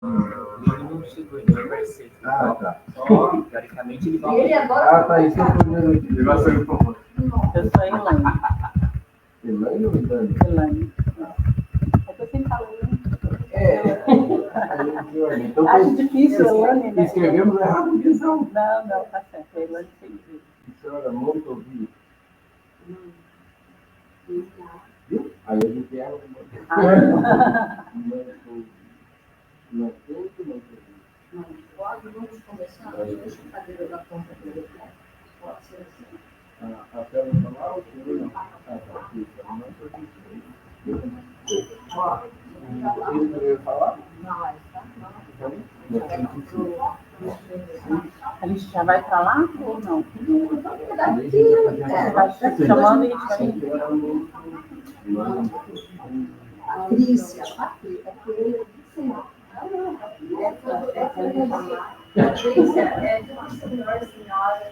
Ele não chegou ainda, vai ser. Tá. Só, teoricamente, ele vai. Ele agora. Tá, isso que eu tô vendo aqui. Ele vai sair por favor. Eu sou Elaine. Elaine ou Elaine? Elaine. É que eu sempre falo Elaine. Então, Acho difícil, Elaine, né? escrevemos errado, então. Não, tá certo. É Elaine sem jeito. Senhora, muito ouvido. Viu? Aí a gente erra. Não Pode, vamos começar. Deixa eu fazer da conta dele. Pode ser assim. A tela não está lá ou não? Ele veio falar? Não, está. A gente já vai pra lá ou não? Vai chamando e a gente vai. Patrícia, é que ele sim. Patrícia, é de senhora.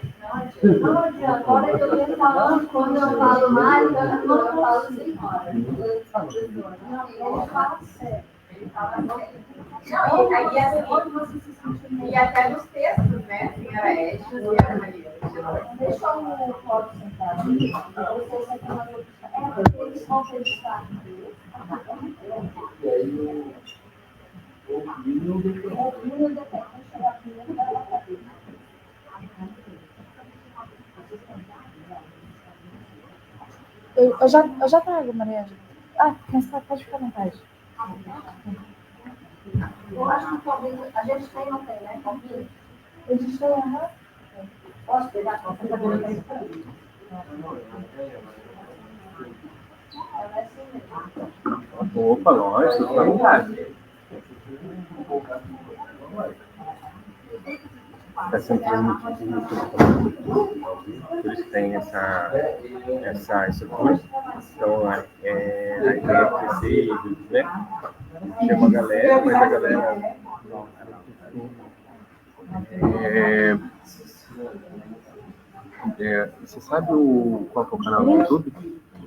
Não, agora eu estou falando, quando eu falo mais, eu falo senhora. Não, ele fala sério. Ele fala sério. E até nos textos, né? Senhora Estes e a Maria. Deixa o Cláudio sentar aqui. Você senta na posição. É, porque eles vão registrar aqui. E aí o Plínio depende. O Plínio depende. Vamos chegar aqui e dar uma cabeça. Eu já trago, Maria. Mas pode ficar à vontade. Eu acho que talvez a gente tem, não tem, né? A gente tem, aham. Posso pegar a conta da boca aí para mim? Ela é assim mesmo. Opa, lógico, fica à vontade. Está sendo transmitido por isso que tem essa estrutura. Então, a ideia é crescer, né? Chama a galera, mas a galera você sabe qual que é o canal do YouTube?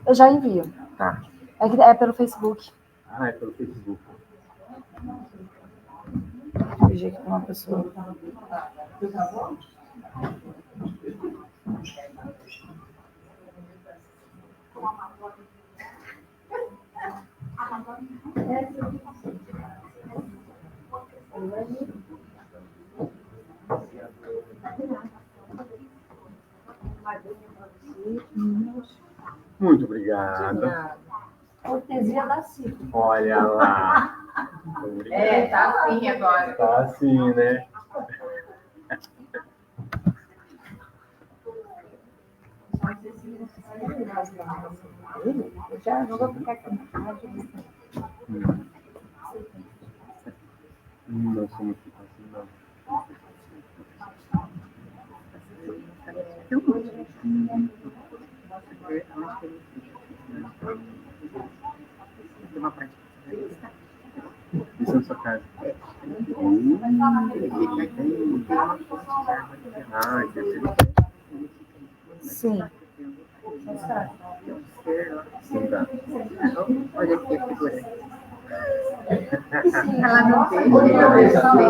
Eu já envio. Tá. É pelo Facebook. É pelo Facebook. Vou ver aqui com uma pessoa. Muito obrigado. Cortesia da Cida. Olha lá. Tá assim agora. Tá assim, né? Eu já não vou ficar aqui na rádio. Não sou muito assim, não. Isso é na sua casa? Sim. Sim, tá. Olha aqui a figura. Ela não tem, ela vê.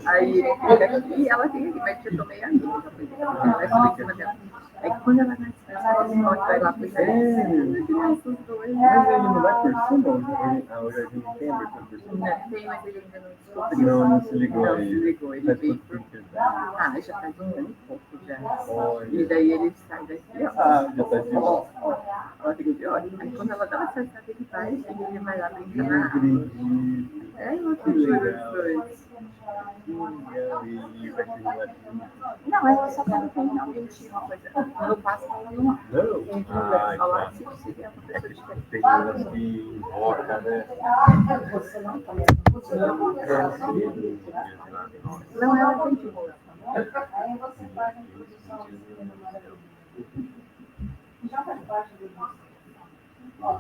Aí ele fica aqui e ela fica aqui, mas eu tomei a minha. Ela é super dela. Aí quando ela nasce, ela vai lá pro Mas ele não vai por cima? Hoje a gente tem a versão por cima? Tem, mas ele ainda não descobriu. Não se ligou Não aí. se ligou, ele Faz veio quanto por... tempo? Já faz um ano e pouco já. Olha. E daí ele sai daqui, ó. Já tá de volta. Ela fica de olho. Aí quando ela dá uma sensação, ele vai, aí ele vai lá brincar Não na água. acredito. É uma Que cultura legal. dos dois. Que legal. E vai ter relatinho. Não, ela só quando tem realmente uma coisa. Quando eu passo, ela não há. Não? Só lá Tá. se é uma pessoa diferente. Tem umas que invocam, né? Você não conhece. Não, ela tem de boa. Aí você faz uma introduçãozinha maravilhosa. Já faz parte do nosso. Ó,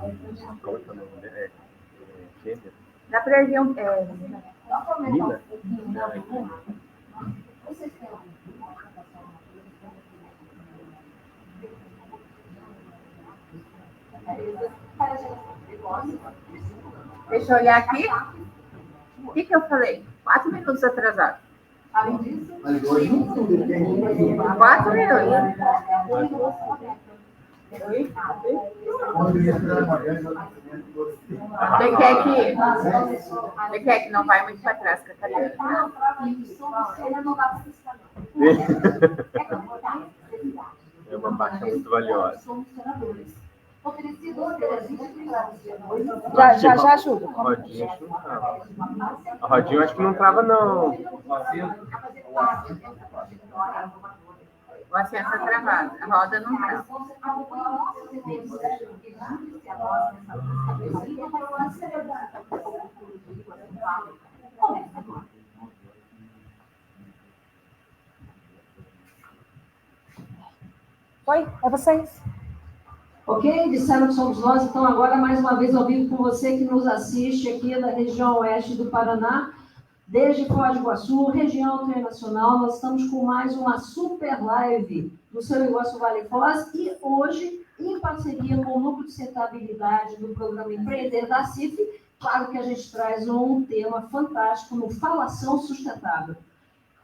Qual que é o nome dela? Kênia? Dá pra ir um. Só comentar Nina? um pouquinho da Bruna. Vocês têm alguma Deixa eu olhar aqui. O que eu falei? 4 minutos atrasado. Além disso, 4 minutos. Você quer que não vai muito para trás com a cadeira? É uma baixa muito valiosa. Já ajuda. A rodinha acho que não trava. A rodinha eu acho que não trava, não. O assento está travado, a roda não trava. Oi, é vocês. Ok? Disseram que somos nós, então agora mais uma vez ao vivo com você que nos assiste aqui da região oeste do Paraná, desde Foz do Iguaçu, região internacional. Nós estamos com mais uma super live do Seu Iguaçu Vale Foz e hoje, em parceria com o Núcleo de Sustentabilidade do Programa Empreender da CIF, claro que a gente traz um tema fantástico no Falação Sustentável.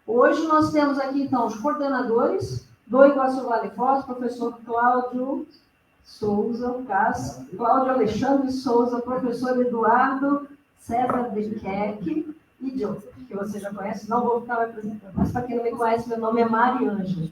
Hoje nós temos aqui então os coordenadores do Iguaçu Vale Foz, professor Cláudio Souza, Cláudio Alexandre Souza, professor Eduardo César Dequec e Joseph, que você já conhece, não vou ficar me apresentando, mas para quem não me conhece, meu nome é Mari Ângela.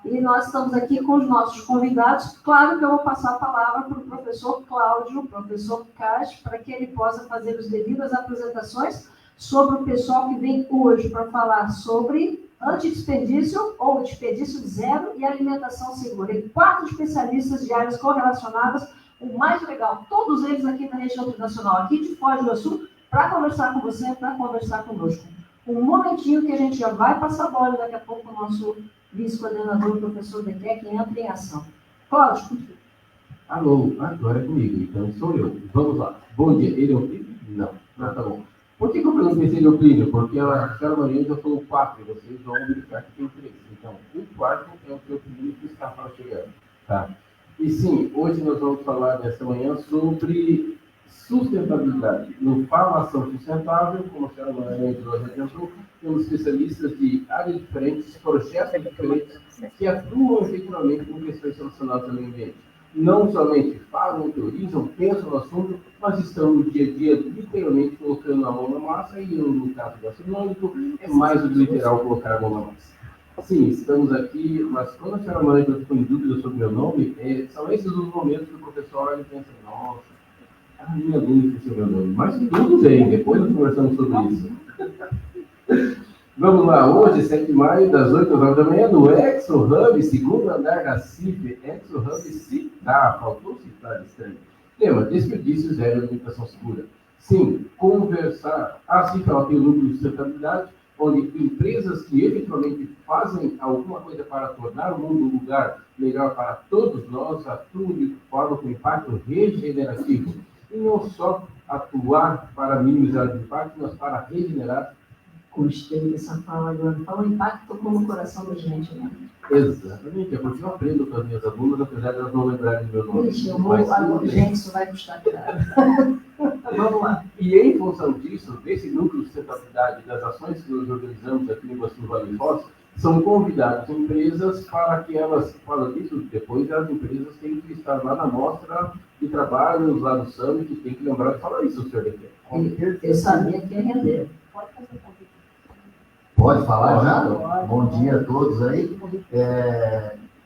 E nós estamos aqui com os nossos convidados. Claro que eu vou passar a palavra para o professor Cláudio, o professor Cás, para que ele possa fazer as devidas apresentações sobre o pessoal que vem hoje para falar sobre antidesperdício ou desperdício zero e alimentação segura. E 4 especialistas de áreas correlacionadas, o mais legal, todos eles aqui da região internacional, aqui de Foz do Iguaçu, para conversar com você, para conversar conosco. Um momentinho que a gente já vai passar a bola, daqui a pouco o nosso vice-coordenador, o professor Dequec, entra em ação. Cláudio. Alô, agora é comigo, então sou eu. Vamos lá. Bom dia, ele é o Plínio? Não, tá bom. Por que eu perguntei se ele é o Plínio? Porque a senhora Maria já falou 4 e vocês vão verificar que tem 3. Então, o quarto é o seu Plínio que está para chegar. Tá? E sim, hoje nós vamos falar nesta manhã sobre sustentabilidade. No Falação Sustentável, como a senhora Maria já adiantou, temos especialistas de áreas diferentes, projetos diferentes, que atuam efetivamente com questões relacionadas ao meio ambiente. Não somente falam, teorizam, pensam no assunto, mas estão no dia a dia, literalmente, colocando a mão na massa, e no caso gastronômico, é mais do que literal colocar a mão na massa. Sim, estamos aqui, mas quando a senhora Maria ficou em dúvida sobre o meu nome, são esses os momentos que o professor olha e pensa, nossa, a minha aluna esqueceu meu nome. Mas tudo bem, depois nós conversamos sobre isso. Vamos lá, hoje, 7 de maio, das 8 horas da manhã, no Exo Hub, segundo andar da CIF, Exo Hub citar, faltou citar estranho. Tema, desperdício zero e alimentação segura. Sim, conversar. A CIF ela tem o núcleo de sustentabilidade, onde empresas que efetivamente fazem alguma coisa para tornar o mundo um lugar melhor para todos nós, atuam de forma com impacto regenerativo. E não só atuar para minimizar o impacto, mas para regenerar. Gostei dessa fala agora. Fala o impacto como no coração da gente, né? Exatamente, é porque eu aprendo com as minhas alunas, apesar de elas não lembrarem do meu nome. Ixi, eu vou agora, gente, isso vai custar caro. Vamos lá. E em função disso, desse núcleo de sustentabilidade, das ações que nós organizamos aqui no Iguaçu Vale Foz, são convidadas empresas para que elas, fala disso, depois as empresas têm que estar lá na mostra de trabalhos, lá no Summit, tem que lembrar de falar isso, senhor Dequec. Eu sabia que ia render. Pode falar já? Bom dia a todos aí.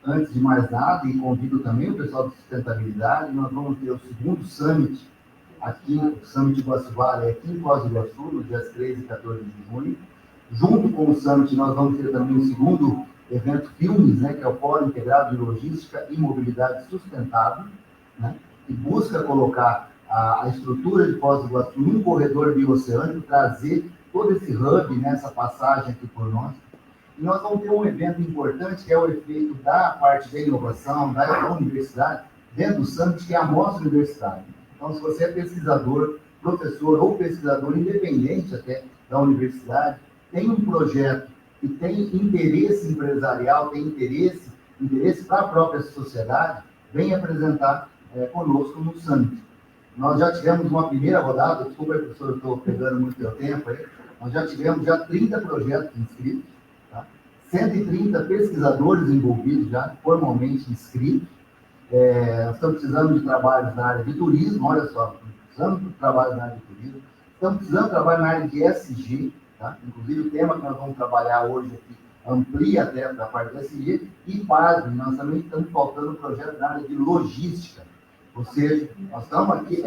Antes de mais nada, e convido também o pessoal de sustentabilidade, nós vamos ter o segundo Summit aqui, o Summit Iguaçu Vale, aqui em Foz do Iguaçu, nos dias 13 e 14 de junho. Junto com o Summit, nós vamos ter também o segundo evento Filmes, né, que é o Fórum Integrado de Logística e Mobilidade Sustentável, né, que busca colocar a estrutura de Foz do Iguaçu num corredor bioceânico, trazer todo esse hub, né, essa passagem aqui por nós. E nós vamos ter um evento importante, que é o efeito da parte da inovação, da universidade, dentro do Summit, que é a Mostra Universitária. Então, se você é pesquisador, professor ou pesquisador independente até da universidade, tem um projeto e tem interesse empresarial, tem interesse para a própria sociedade, vem apresentar conosco no Summit. Nós já tivemos uma primeira rodada, desculpa, professor, eu estou pegando muito seu tempo aí, nós já tivemos 30 projetos inscritos, tá? 130 pesquisadores envolvidos já, formalmente inscritos. Nós estamos precisando de trabalhos na área de turismo, olha só, precisamos de trabalho na área de turismo, estamos precisando de trabalho na área de ESG, tá? Inclusive o tema que nós vamos trabalhar hoje aqui amplia até para a parte do ESG, e pasme, nós também estamos faltando um projeto na área de logística, ou seja, nós estamos aqui,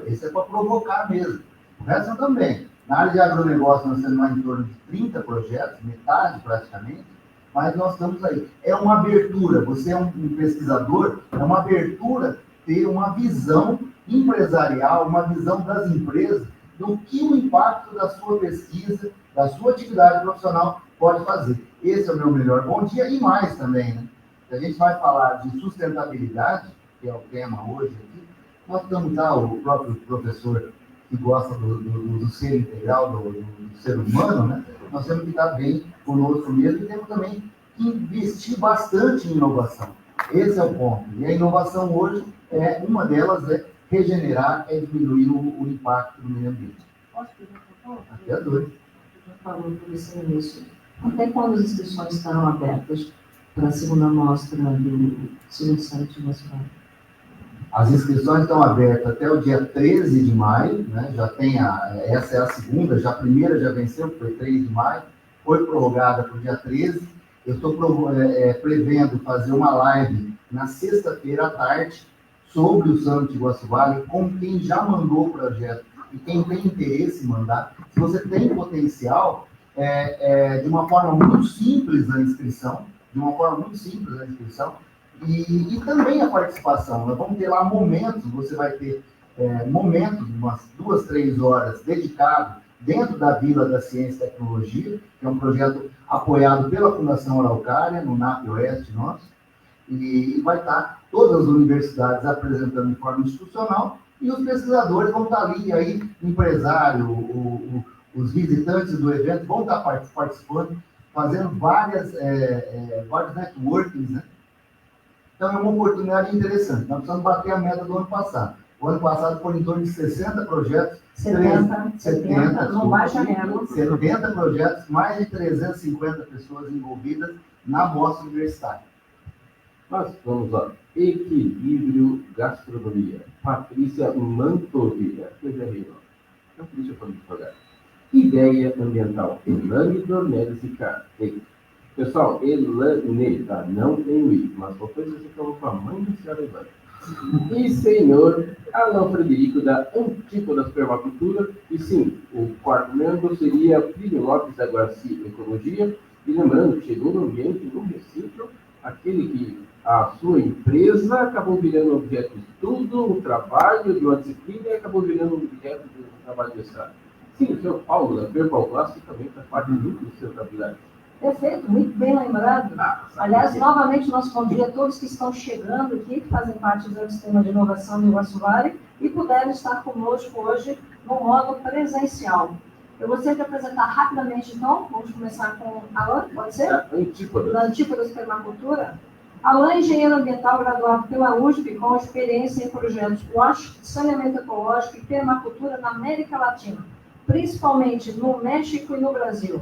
esse é para provocar mesmo, o resto também. Na área de agronegócio nós temos mais em torno de 30 projetos, metade praticamente, mas nós estamos aí. É uma abertura, você é um pesquisador, é uma abertura ter uma visão empresarial, uma visão das empresas, do que o impacto da sua pesquisa, da sua atividade profissional pode fazer. Esse é o meu melhor bom dia, e mais também, né? Se a gente vai falar de sustentabilidade, que é o tema hoje aqui, nós estamos lá, o próprio professor que gosta do ser integral, do ser humano, né? Nós temos que estar bem conosco mesmo, e temos também que investir bastante em inovação. Esse é o ponto. E a inovação hoje, uma delas é regenerar, diminuir o impacto do meio ambiente. Posso perguntar? Até a dois. Já falou por esse início. Até quando as inscrições estarão abertas para a segunda mostra do segundo site nacional? As inscrições estão abertas até o dia 13 de maio, né? Já tem essa é a segunda, já a primeira já venceu, que foi 3 de maio, foi prorrogada para o dia 13. Eu estou prevendo fazer uma live na sexta-feira à tarde sobre o Summit Iguaçu Vale, com quem já mandou o projeto e quem tem interesse em mandar. Se você tem potencial, de uma forma muito simples a inscrição, e também a participação. Nós vamos ter lá momentos, você vai ter momentos, umas 2, 3 horas dedicados dentro da Vila da Ciência e Tecnologia, que é um projeto apoiado pela Fundação Araucária, no NAP Oeste nosso, e vai estar todas as universidades apresentando de forma institucional, e os pesquisadores vão estar ali, aí, empresário, os visitantes do evento vão estar participando, fazendo vários networkings, né? Então, é uma oportunidade interessante. Nós precisamos bater a meta do ano passado. O ano passado foram em torno de 60 projetos. 70, não baixa mesmo. 70 projetos, mais de 350 pessoas envolvidas na mostra universitária. Mas vamos lá. Equilíbrio Gastronomia. Patrícia Mantovilla. Patrícia, pode devagar. Ideia ambiental. Elane Dornelles e pessoal, Elane, tá? Não tem o I, mas qualquer coisa você falou com a mãe da senhora Elane. E senhor Alan Frederico, da Antípodas Permacultura. E sim, o quarto membro seria Plínio Lopes da Guaci Ecologia. E lembrando que chegou no ambiente do reciclo, aquele que a sua empresa acabou virando objeto de estudo, um trabalho de uma disciplina e acabou virando objeto de um trabalho de estado. Sim, o senhor Paulo, da Perpalplástico, também faz parte muito do seu trabalho. Perfeito, muito bem lembrado. Aliás, novamente, nosso bom dia a todos que estão chegando aqui, que fazem parte do sistema de inovação do Iguaçu Vale e puderam estar conosco hoje no modo presencial. Eu gostaria de apresentar rapidamente, então, vamos começar com Alan, pode ser? Da Antípodas Permacultura. Alan é engenheiro ambiental graduado pela USP, com experiência em projetos WASH, saneamento ecológico e permacultura na América Latina, principalmente no México e no Brasil.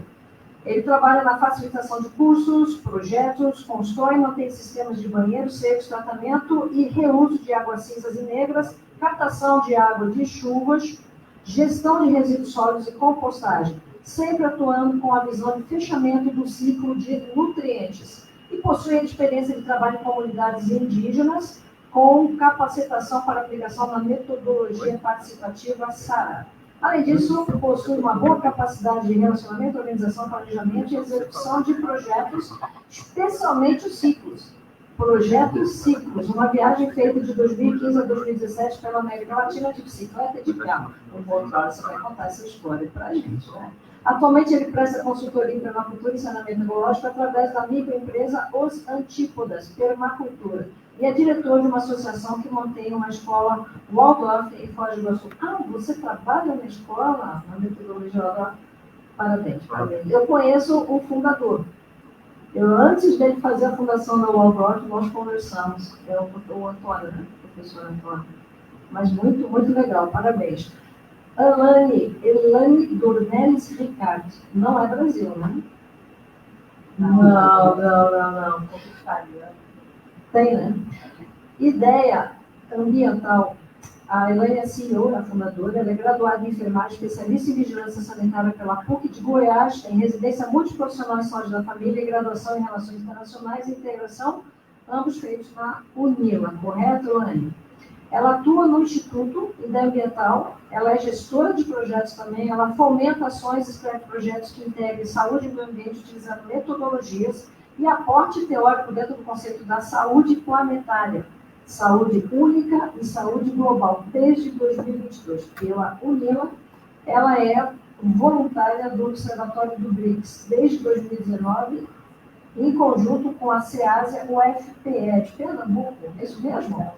Ele trabalha na facilitação de cursos, projetos, constrói e mantém sistemas de banheiros secos, tratamento e reuso de águas cinzas e negras, captação de água de chuvas, gestão de resíduos sólidos e compostagem, sempre atuando com a visão de fechamento do ciclo de nutrientes. E possui experiência de trabalho em comunidades indígenas, com capacitação para aplicação na metodologia participativa SARA. Além disso, possui uma boa capacidade de relacionamento, organização, planejamento e execução de projetos, especialmente os ciclos. Projetos ciclos, uma viagem feita de 2015 a 2017 pela América Latina de bicicleta e de carro. No outro lado, você vai contar essa história para a gente, né? Atualmente, ele presta consultoria em permacultura e saneamento ecológico através da microempresa Os Antípodas Permacultura. E é diretor de uma associação que mantém uma escola Waldorf em Foz do Iguaçu. Ah, você trabalha na escola, na metodologia Waldorf? Parabéns, parabéns. Eu conheço o fundador. Antes dele fazer a fundação da Waldorf, nós conversamos. É o Antônio, né? O professor Antônio. Mas muito, muito legal, parabéns. Elane Dornelles Ricardo. Não é Brasil, né? Não. Tem, né? Ideia ambiental. A Elane é CEO, a fundadora, ela é graduada em enfermagem, especialista em vigilância sanitária pela PUC de Goiás, tem residência multiprofissional em saúde da família e graduação em relações internacionais e integração, ambos feitos na UNILA, correto, Elane? Ela atua no Instituto Ideia Ambiental, ela é gestora de projetos também, ela fomenta ações e escreve projetos que integrem saúde e meio ambiente, utilizando metodologias e aporte teórico dentro do conceito da saúde planetária, saúde única e saúde global, desde 2022. Pela UNILA, ela é voluntária do Observatório do BRICS desde 2019, em conjunto com a CEASIA, o FPE de Pernambuco, é isso mesmo?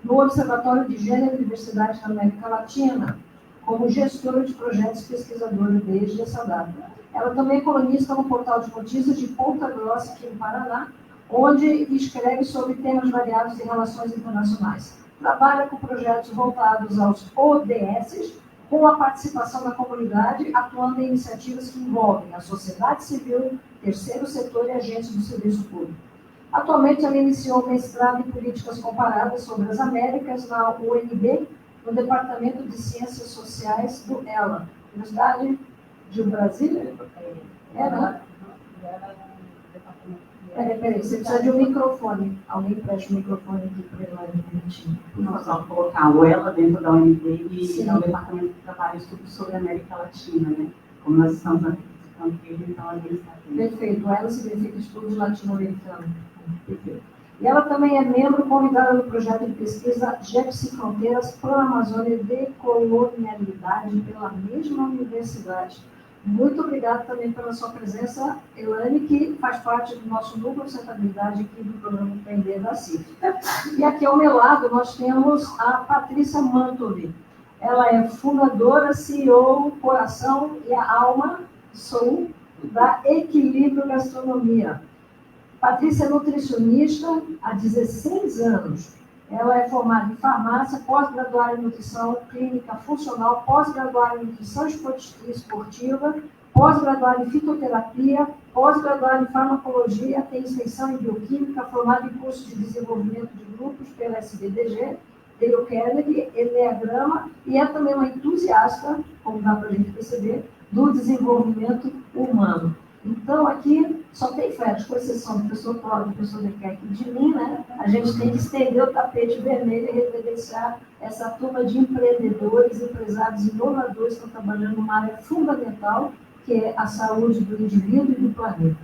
No Observatório de Gênero e Diversidade na América Latina, como gestora de projetos e pesquisadora desde essa data. Ela também é colunista no portal de notícias de Ponta Grossa, aqui no Paraná, onde escreve sobre temas variados de relações internacionais. Trabalha com projetos voltados aos ODS, com a participação da comunidade, atuando em iniciativas que envolvem a sociedade civil, terceiro setor e agentes do serviço público. Atualmente, ela iniciou o mestrado em Políticas Comparadas sobre as Américas na UNB, no Departamento de Ciências Sociais do ELA, Universidade de Brasília? Né? Peraí, você precisa de um microfone. Alguém preste um microfone aqui para ele, bonitinho. Nós vamos colocar o ELA dentro da UNB e é o Departamento de Trabalho e Estudos sobre a América Latina, né? Como nós estamos participando dele, então a gente está aqui. Perfeito. O ELA significa Estudos Latino-Americanos. Perfeito. E ela também é membro convidada do projeto de pesquisa GEPSI Fronteiras Pan-Amazônia e Decolonialidade pela mesma universidade. Muito obrigada também pela sua presença, Elane, que faz parte do nosso núcleo de sustentabilidade aqui do programa Empreender da CIF. E aqui ao meu lado nós temos a Patrícia Mantovi. Ela é fundadora, CEO, coração e a alma, sou, da Equilíbrio Gastronomia. Patrícia é nutricionista há 16 anos. Ela é formada em farmácia, pós-graduada em nutrição clínica funcional, pós-graduada em nutrição esportiva, pós-graduada em fitoterapia, pós-graduada em farmacologia, tem extensão em bioquímica, formada em curso de desenvolvimento de grupos pela SBDG, Dale Carnegie, Enneagrama, e é também uma entusiasta, como dá para a gente perceber, do desenvolvimento humano. Então, aqui só tem férias, com exceção do professor Cláudio, do professor Dequec e de mim, né? A gente tem que estender o tapete vermelho e reverenciar essa turma de empreendedores, empresários inovadores que estão trabalhando numa área fundamental, que é a saúde do indivíduo e do planeta.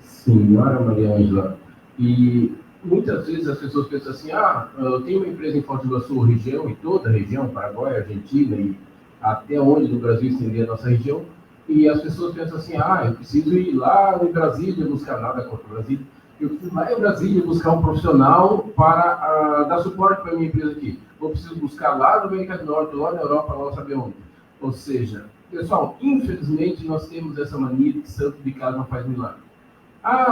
Senhora Maria Ângela, e muitas vezes as pessoas pensam assim, eu tenho uma empresa em Foz do Iguaçu, região, e toda a região, Paraguai, Argentina, e até onde no Brasil estender a nossa região, e as pessoas pensam assim, eu preciso ir lá em Brasília buscar nada contra o Brasil, eu preciso ir lá em Brasília buscar um profissional para dar suporte para a minha empresa aqui. Ou preciso buscar lá na América do Norte, lá na Europa, lá não saber onde. Ou seja, pessoal, infelizmente nós temos essa mania de que santo de casa não faz milagre.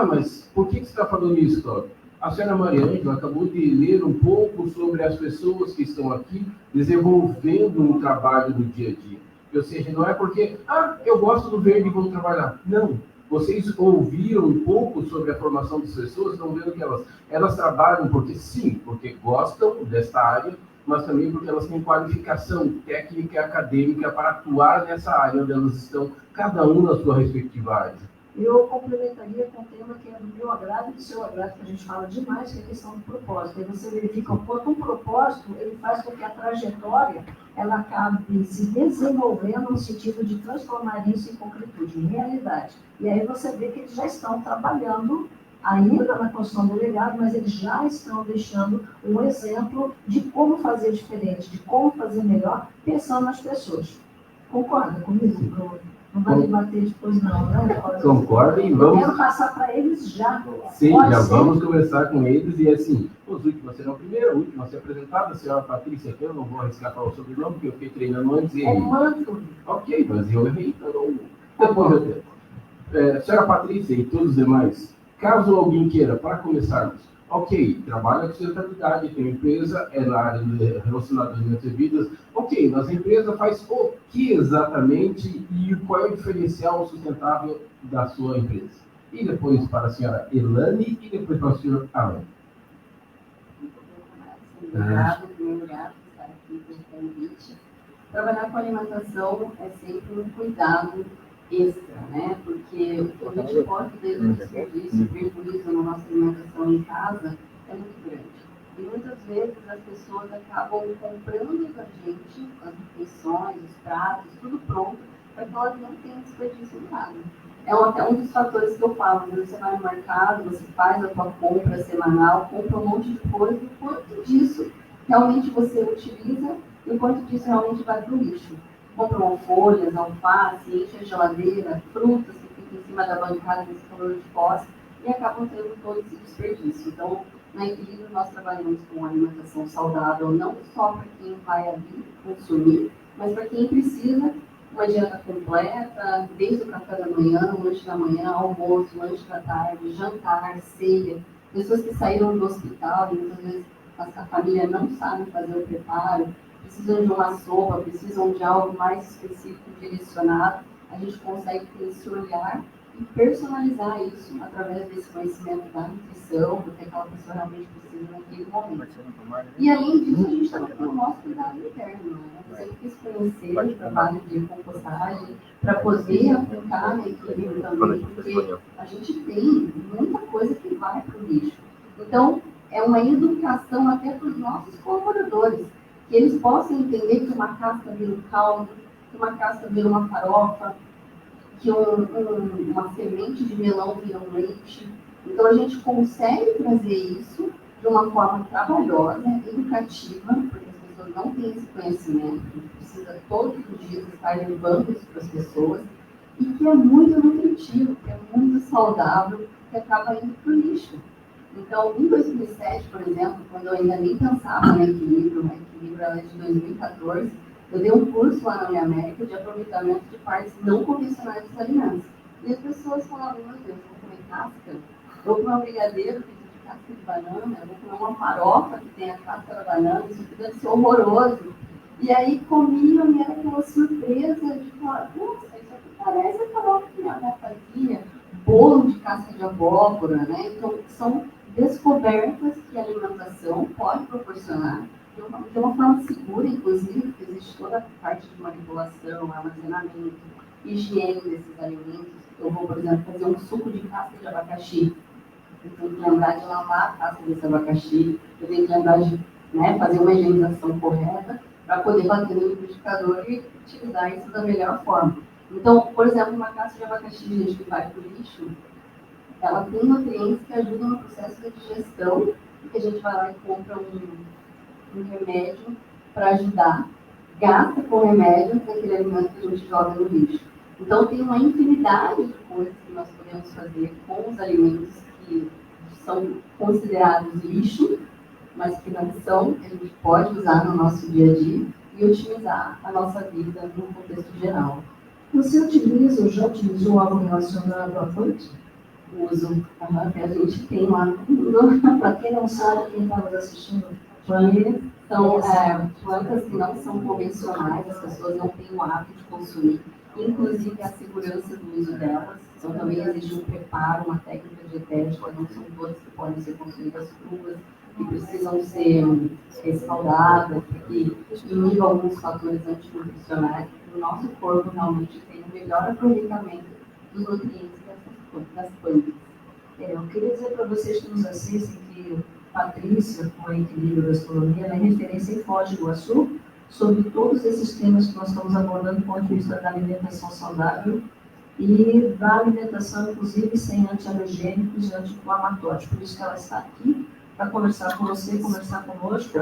Mas por que você está falando isso, Cláudio? A senhora Maria Ângela acabou de ler um pouco sobre as pessoas que estão aqui desenvolvendo um trabalho no dia a dia. Ou seja, não é porque, eu gosto do verde e vou trabalhar. Não. Vocês ouviram um pouco sobre a formação das pessoas, estão vendo que elas trabalham porque gostam desta área, mas também porque elas têm qualificação técnica e acadêmica para atuar nessa área onde elas estão, cada um na sua respectiva área. Eu complementaria com um tema que é do meu agrado e do seu agrado, que a gente fala demais, que é a questão do propósito. Aí você verifica o quanto um propósito ele faz com que a trajetória ela acabe se desenvolvendo no sentido de transformar isso em concretude, em realidade. E aí você vê que eles já estão trabalhando ainda na construção do legado, mas eles já estão deixando um exemplo de como fazer diferente, de como fazer melhor, pensando nas pessoas. Concorda comigo, Bruno? Não vai debater depois não, né? Concordo e vamos... Eu quero passar para eles já. Sim, já vamos conversar com eles e assim, os últimos serão o primeiro, o último a ser apresentado, a senhora Patrícia, que eu não vou arriscar falar o sobrenome, porque eu fiquei treinando antes e... É Manto. Ok, mas eu errei, então depois eu tenho. Senhora Patrícia e todos os demais, caso alguém queira, para começarmos, Ok, trabalha com sustentabilidade, tem uma empresa, é na área relacionada às minhas bebidas. Ok, nossa empresa faz o que exatamente e qual é o diferencial sustentável da sua empresa? E depois para a senhora Elane e depois para o senhor Alan. Obrigada, em primeiro lugar, por estar aqui pelo convite. Trabalhar com alimentação é sempre um cuidado extra, né? Porque o transporte do desperdício, o prejuízo na nossa alimentação em casa é muito grande. E muitas vezes as pessoas acabam comprando da gente as refeições, os pratos, tudo pronto, para que elas não tenham desperdício em casa. É até um dos fatores que eu falo, quando você vai no mercado, você faz a sua compra semanal, compra um monte de coisa, e quanto disso realmente você utiliza e quanto disso realmente vai para o lixo. Compram folhas, alface, enche a geladeira, frutas que ficam em cima da bancada nesse calor de posse e acabam tendo todo esse desperdício. Então, na Equilíbrio, nós trabalhamos com alimentação saudável, não só para quem vai ali consumir, mas para quem precisa uma dieta completa, desde o café da manhã, o lanche da manhã, almoço, lanche da tarde, jantar, ceia. Pessoas que saíram do hospital e muitas vezes a família não sabe fazer o preparo, precisam de uma sopa, precisam de algo mais específico, direcionado. A gente consegue ter esse olhar e personalizar isso através desse conhecimento da nutrição, do que aquela pessoa realmente precisa naquele momento. E além disso, a gente está com o nosso cuidado interno, né? Eu sempre quis conhecer o trabalho de compostagem para poder aplicar na Equilíbrio também, porque a gente tem muita coisa que vai para o lixo. Então, é uma educação até para os nossos colaboradores, que eles possam entender que uma casca vira um caldo, que uma casca vira uma farofa, que uma semente de melão vira um leite. Então, a gente consegue trazer isso de uma forma trabalhosa, educativa, porque as pessoas não têm esse conhecimento, a gente precisa todos os dias estar levando isso para as pessoas, e que é muito nutritivo, que é muito saudável, que acaba indo para o lixo. Então, em 2007, por exemplo, quando eu ainda nem pensava no Equilíbrio era de 2014, eu dei um curso lá na América de aproveitamento de partes não convencionais dos alimentos. E as pessoas falavam, meu Deus, vou comer casca? Vou comer um brigadeiro feito de casca de banana? Vou comer uma farofa que tem a casca da banana? Isso deve ser horroroso. E aí comiam e era aquela surpresa de falar, nossa, isso aqui parece a farofa que minha avó fazia, bolo de casca de abóbora, né? Então, são descobertas que a alimentação pode proporcionar de uma forma segura, inclusive, porque existe toda a parte de manipulação, armazenamento, higiene desses alimentos. Eu vou, por exemplo, fazer um suco de casca de abacaxi. Eu tenho que lembrar de lavar a casca desse abacaxi, eu tenho que lembrar de fazer uma higienização correta para poder bater no liquidificador e utilizar isso da melhor forma. Então, por exemplo, uma casca de abacaxi, gente, que vai para o lixo, ela tem nutrientes que ajudam no processo de digestão, e que a gente vai lá e compra um remédio para ajudar, gasta com o remédio naquele alimento que a gente joga no lixo. Então, tem uma infinidade de coisas que nós podemos fazer com os alimentos que são considerados lixo, mas que não são, que a gente pode usar no nosso dia a dia e otimizar a nossa vida no contexto geral. Você utiliza ou já utilizou algo relacionado à fonte? Uso, que a gente tem lá no... Para quem não sabe, quem está nos assistindo, são plantas que não são convencionais, as pessoas não têm o hábito de consumir, inclusive a segurança do uso delas. Então, também exige um preparo, uma técnica dietética, não são todas que podem ser consumidas cruas, que precisam ser escaldadas, que inibem alguns fatores antinutricionais, para o nosso corpo realmente ter um melhor aproveitamento dos nutrientes das plantas. Eu queria dizer para vocês que nos assistem que Patrícia, com o Equilíbrio da Gastronomia, ela é referência em Foz do Iguaçu sobre todos esses temas que nós estamos abordando do ponto de vista da alimentação saudável e da alimentação, inclusive, sem antialergênicos e anti-inflamatórios. Por isso que ela está aqui para conversar com você, conversar conosco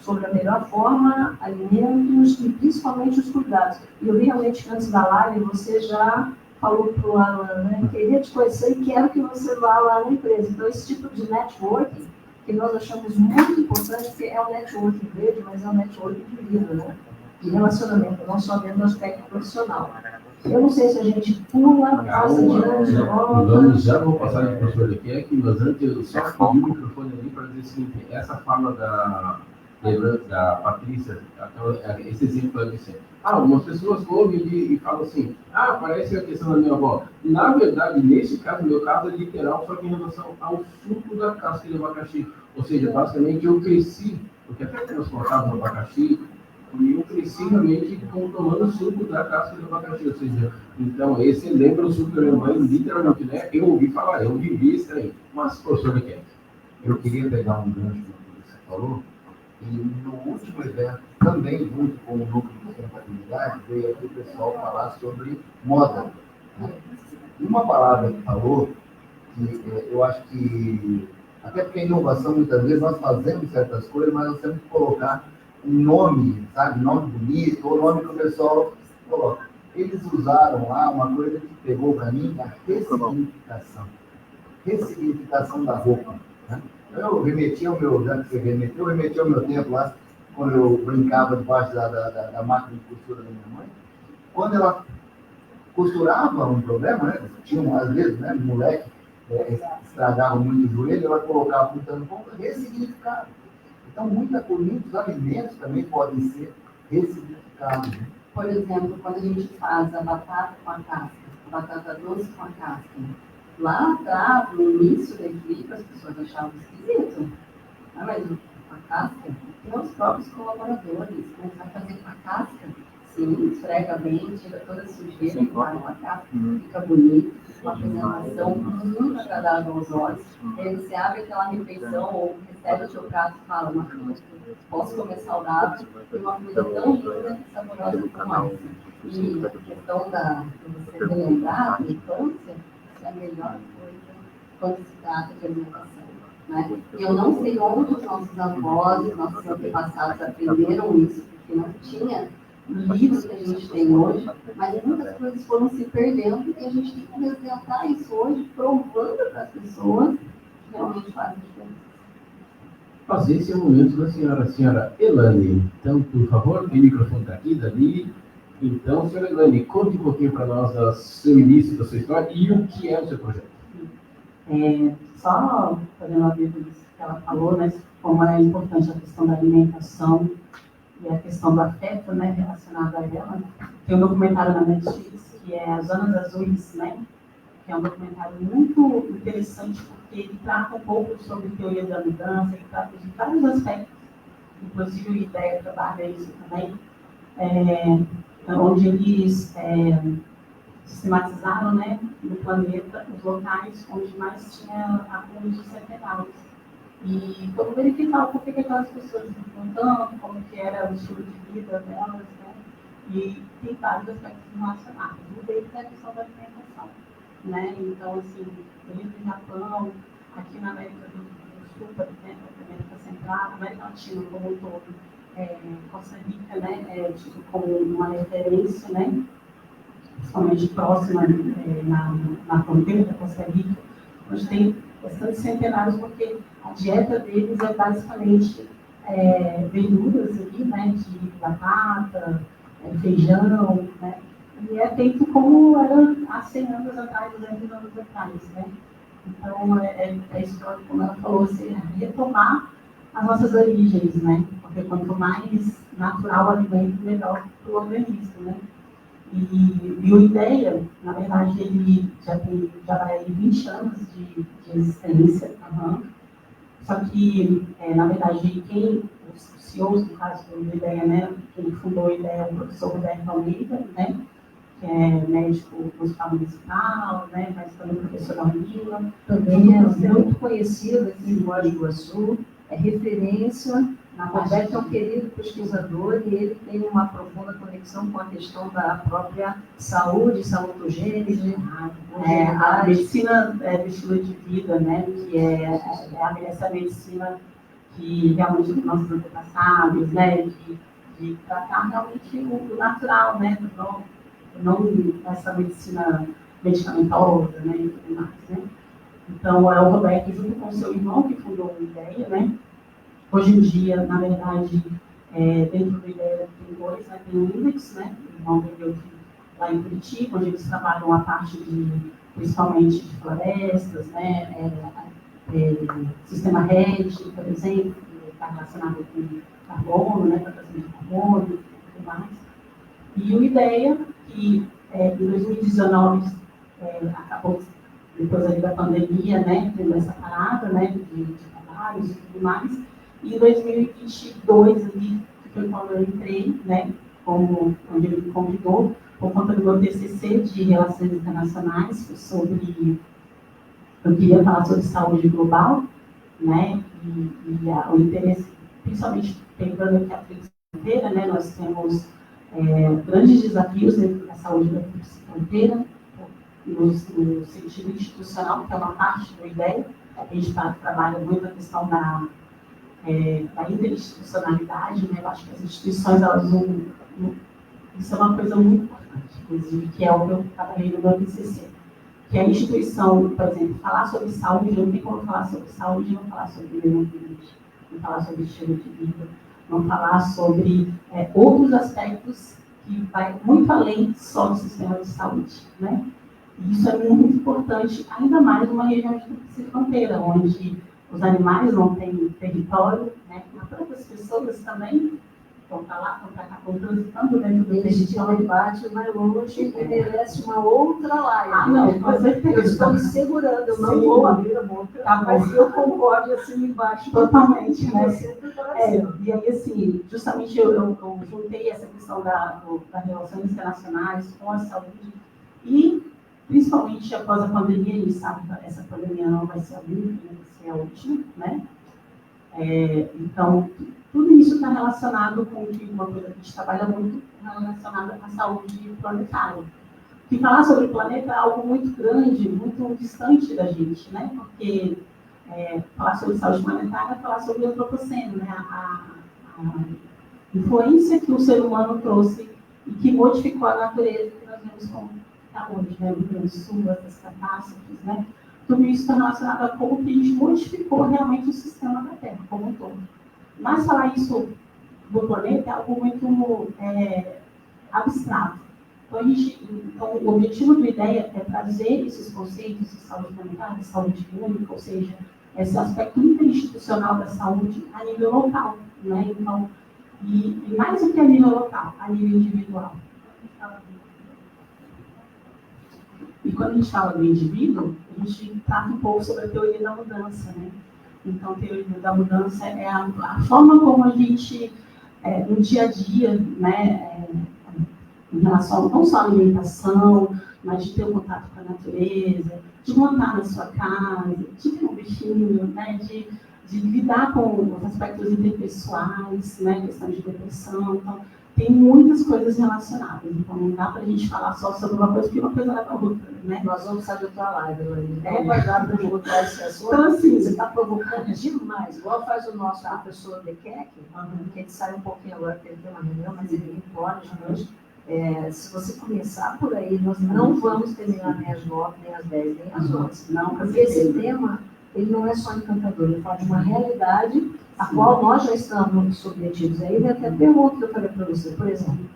sobre a melhor forma, alimentos e principalmente os cuidados. E eu vi realmente antes da live, você já falou para o Alan, né? Queria te conhecer e quero que você vá lá na empresa. Então, esse tipo de networking, que nós achamos muito importante, porque é um networking verde, mas é um networking de vida, né? De relacionamento, não só dentro do aspecto profissional. Eu não sei se a gente pula, passa adiante, volta. Já vou passar para o professor Lequec, mas antes eu só pedi o microfone ali para dizer o seguinte, essa fala da Patrícia, esse exemplo ela disse, algumas pessoas ouvem e falam assim, parece a questão da minha avó. Na verdade, nesse caso, no meu caso é literal, só que em relação ao suco da casca de abacaxi. Ou seja, basicamente eu cresci, porque até que nós colocávamos no abacaxi, e eu cresci realmente tomando suco da casca de abacaxi. Ou seja, então esse lembra o suco da minha mãe, literalmente, né? Eu ouvi falar, eu vivi isso aí. Mas, professor Lequec. Eu queria pegar um gancho do que você falou, e no último evento, também junto com o núcleo de sustentabilidade, veio aqui o pessoal falar sobre moda. Né? E uma palavra que falou, que eu acho que, até porque a inovação, muitas vezes, nós fazemos certas coisas, mas nós temos que colocar um nome, sabe, nome bonito, ou nome que o pessoal coloca. Eles usaram lá uma coisa que pegou para mim, a ressignificação da roupa. Né? Eu remeti ao meu, já que você remeteu, eu remeti ao meu tempo lá, quando eu brincava debaixo da máquina de costura da minha mãe. Quando ela costurava um problema, né? Tinha, às vezes, né, moleque, estragava muito o joelho, ela colocava puntando ponta, ressignificado. Então, muitos alimentos também podem ser ressignificados. Né? Por exemplo, quando a gente faz a batata com a casca, a batata doce com a casca, lá atrás, no início da equipe, as pessoas achavam esquisito. Mas a casca, tem os próprios colaboradores, né? Vai fazer com a casca, sim, esfrega bem, tira toda a sujeira e vai com a casca, fica bonito, uma apresentação muito agradável aos olhos. E aí você abre aquela refeição ou recebe o seu prato e fala, mas posso comer saudável e uma coisa tão linda e saborosa como essa. E a questão de você relembrar da infância, é a melhor coisa quando se trata de alimentação. Né? Eu não sei onde os nossos avós, os nossos antepassados aprenderam isso, porque não tinha livros que a gente tem hoje, mas muitas coisas foram se perdendo e a gente tem que resgatar isso hoje, provando para as pessoas que realmente fazem diferença. Mas esse é o momento da senhora Elane. Então, por favor, o microfone está aqui, dali. Então, senhora Elane, conte um pouquinho para nós o seu início da sua história e o que é o seu projeto. Só fazendo a ver com isso que ela falou, né, como é importante a questão da alimentação e a questão do afeto, né, relacionado a ela. Tem um documentário na Netflix que é As Zonas Azuis, né, que é um documentário muito interessante porque ele trata um pouco sobre teoria da mudança, ele trata de vários aspectos, inclusive o IDEA trabalha isso também, onde eles sistematizaram, né, no planeta os locais onde mais tinha acúmulos de centenários. E foram verificar por que aquelas pessoas viviam tanto, como que era o estilo de vida delas, né? E tem vários aspectos relacionados. Um deles é a questão da alimentação, né? Então, assim, dentro do Japão, aqui na América do Sul, por exemplo, na América Central, na América Latina como um todo, Costa Rica, né, tipo, como uma referência, né? Principalmente próxima na fronteira da Costa Rica, onde tem bastante centenários, porque a dieta deles é basicamente verduras ali, né, de batata, feijão, né, e é feito como era há 100 anos atrás, 200 anos atrás, né. Então, é história, como ela falou, assim, retomar as nossas origens, né, porque quanto mais natural o alimento, melhor para o organismo, né. E o IDEA, na verdade, ele já vai 20 anos de existência, só que, na verdade, os CEOs, no caso do IDEA, né, quem fundou o IDEA é o professor Roberto Almeida, né, que é médico do Hospital Municipal, né, mas também professor da Unila. Também é muito conhecido aqui em Foz do Iguaçu, é referência. Na verdade, é um querido pesquisador e ele tem uma profunda conexão com a questão da própria saúde, salutogênese, a medicina do estilo de vida, né, que essa medicina que realmente os nossos antepassados, né, de tratar realmente o natural, né, não essa medicina medicamentosa, né, e tudo mais, né. Então, é o Roberto, junto com o seu irmão, que fundou a IDEA, né. Hoje em dia, na verdade, dentro do IDEA tem dois, né? Tem o INDEX, né? O irmão dele lá em Curitiba, onde eles trabalham a parte principalmente de florestas, né, sistema RED, por exemplo, que está relacionado com carbono, né, tratamento de carbono e tudo mais. E o IDEA, que em 2019 acabou, depois ali da pandemia, né, tendo essa parada, né, de trabalhos e tudo mais, e em 2022, ali, que foi quando eu entrei, né, onde ele me convidou, por conta do meu TCC de Relações Internacionais, eu queria falar sobre saúde global, né, e o interesse, principalmente lembrando que a tríplice fronteira, né, nós temos grandes desafios dentro da saúde da tríplice fronteira, no sentido institucional, que é uma parte do IDEA. A gente trabalha muito a questão da interinstitucionalidade, né? Eu acho que as instituições, elas isso é uma coisa muito importante, inclusive, que é o que eu trabalhei no meu TCC. Que a instituição, por exemplo, falar sobre saúde, não tem como falar sobre saúde e não falar sobre meio ambiente, não falar sobre estilo de vida, não falar sobre outros aspectos que vai muito além só do sistema de saúde, né? E isso é muito importante, ainda mais numa região de fronteira, onde os animais não têm território, né? Mas todas as pessoas também estão para lá, estão para cá, estão transitando dentro do território. O debate vai longe e merece uma outra live. Ah, não, com certeza. Eu estou me segurando, eu não vou abrir a boca, mas eu concordo assim embaixo. Totalmente, né? E aí, assim, justamente eu juntei essa questão das relações internacionais com a saúde e, principalmente após a pandemia, a gente sabe que essa pandemia não vai ser a única, vai ser a última, né? Então, tudo isso está relacionado com uma coisa que a gente trabalha muito, relacionada à saúde planetária. Que falar sobre o planeta é algo muito grande, muito distante da gente, né? Porque falar sobre saúde planetária é falar sobre o antropoceno, né? A influência que o ser humano trouxe e que modificou a natureza que nós vemos como está hoje, né? O Rio Grande do Sul, essas catástrofes, né? Tudo isso está relacionado a como que a gente modificou realmente o sistema da Terra como um todo. Mas falar isso do planeta é algo muito abstrato. Então, o objetivo do IDEA é trazer esses conceitos de saúde planetária, de saúde única, ou seja, esse aspecto interinstitucional da saúde a nível local, né? Então, e mais do que a nível local, a nível individual. E quando a gente fala do indivíduo, a gente trata um pouco sobre a teoria da mudança, né? Então, a teoria da mudança é a forma como a gente, no dia a dia, né, em relação não só à alimentação, mas de ter um contato com a natureza, de montar na sua casa, de ter um bichinho, né, de lidar com os aspectos interpessoais, né, questão de depressão. Então, tem muitas coisas relacionadas. Então, não dá para a gente falar só sobre uma coisa, porque uma coisa leva a outra, né? Nós vamos sair da tua live, Lorena. Não vai dar para botar esse assunto. Então, assim, você está provocando demais. Igual faz o nosso professor de Keck, que ele sai um pouquinho agora, porque ele tem uma reunião, mas ele pode, gente. Se você começar por aí, nós não vamos terminar nem às 9, nem às 10, nem às 11. Não, porque esse tema, ele não é só encantador, ele fala de uma realidade a qual nós já estamos submetidos. Aí vem até pergunta que eu falei para você, por exemplo,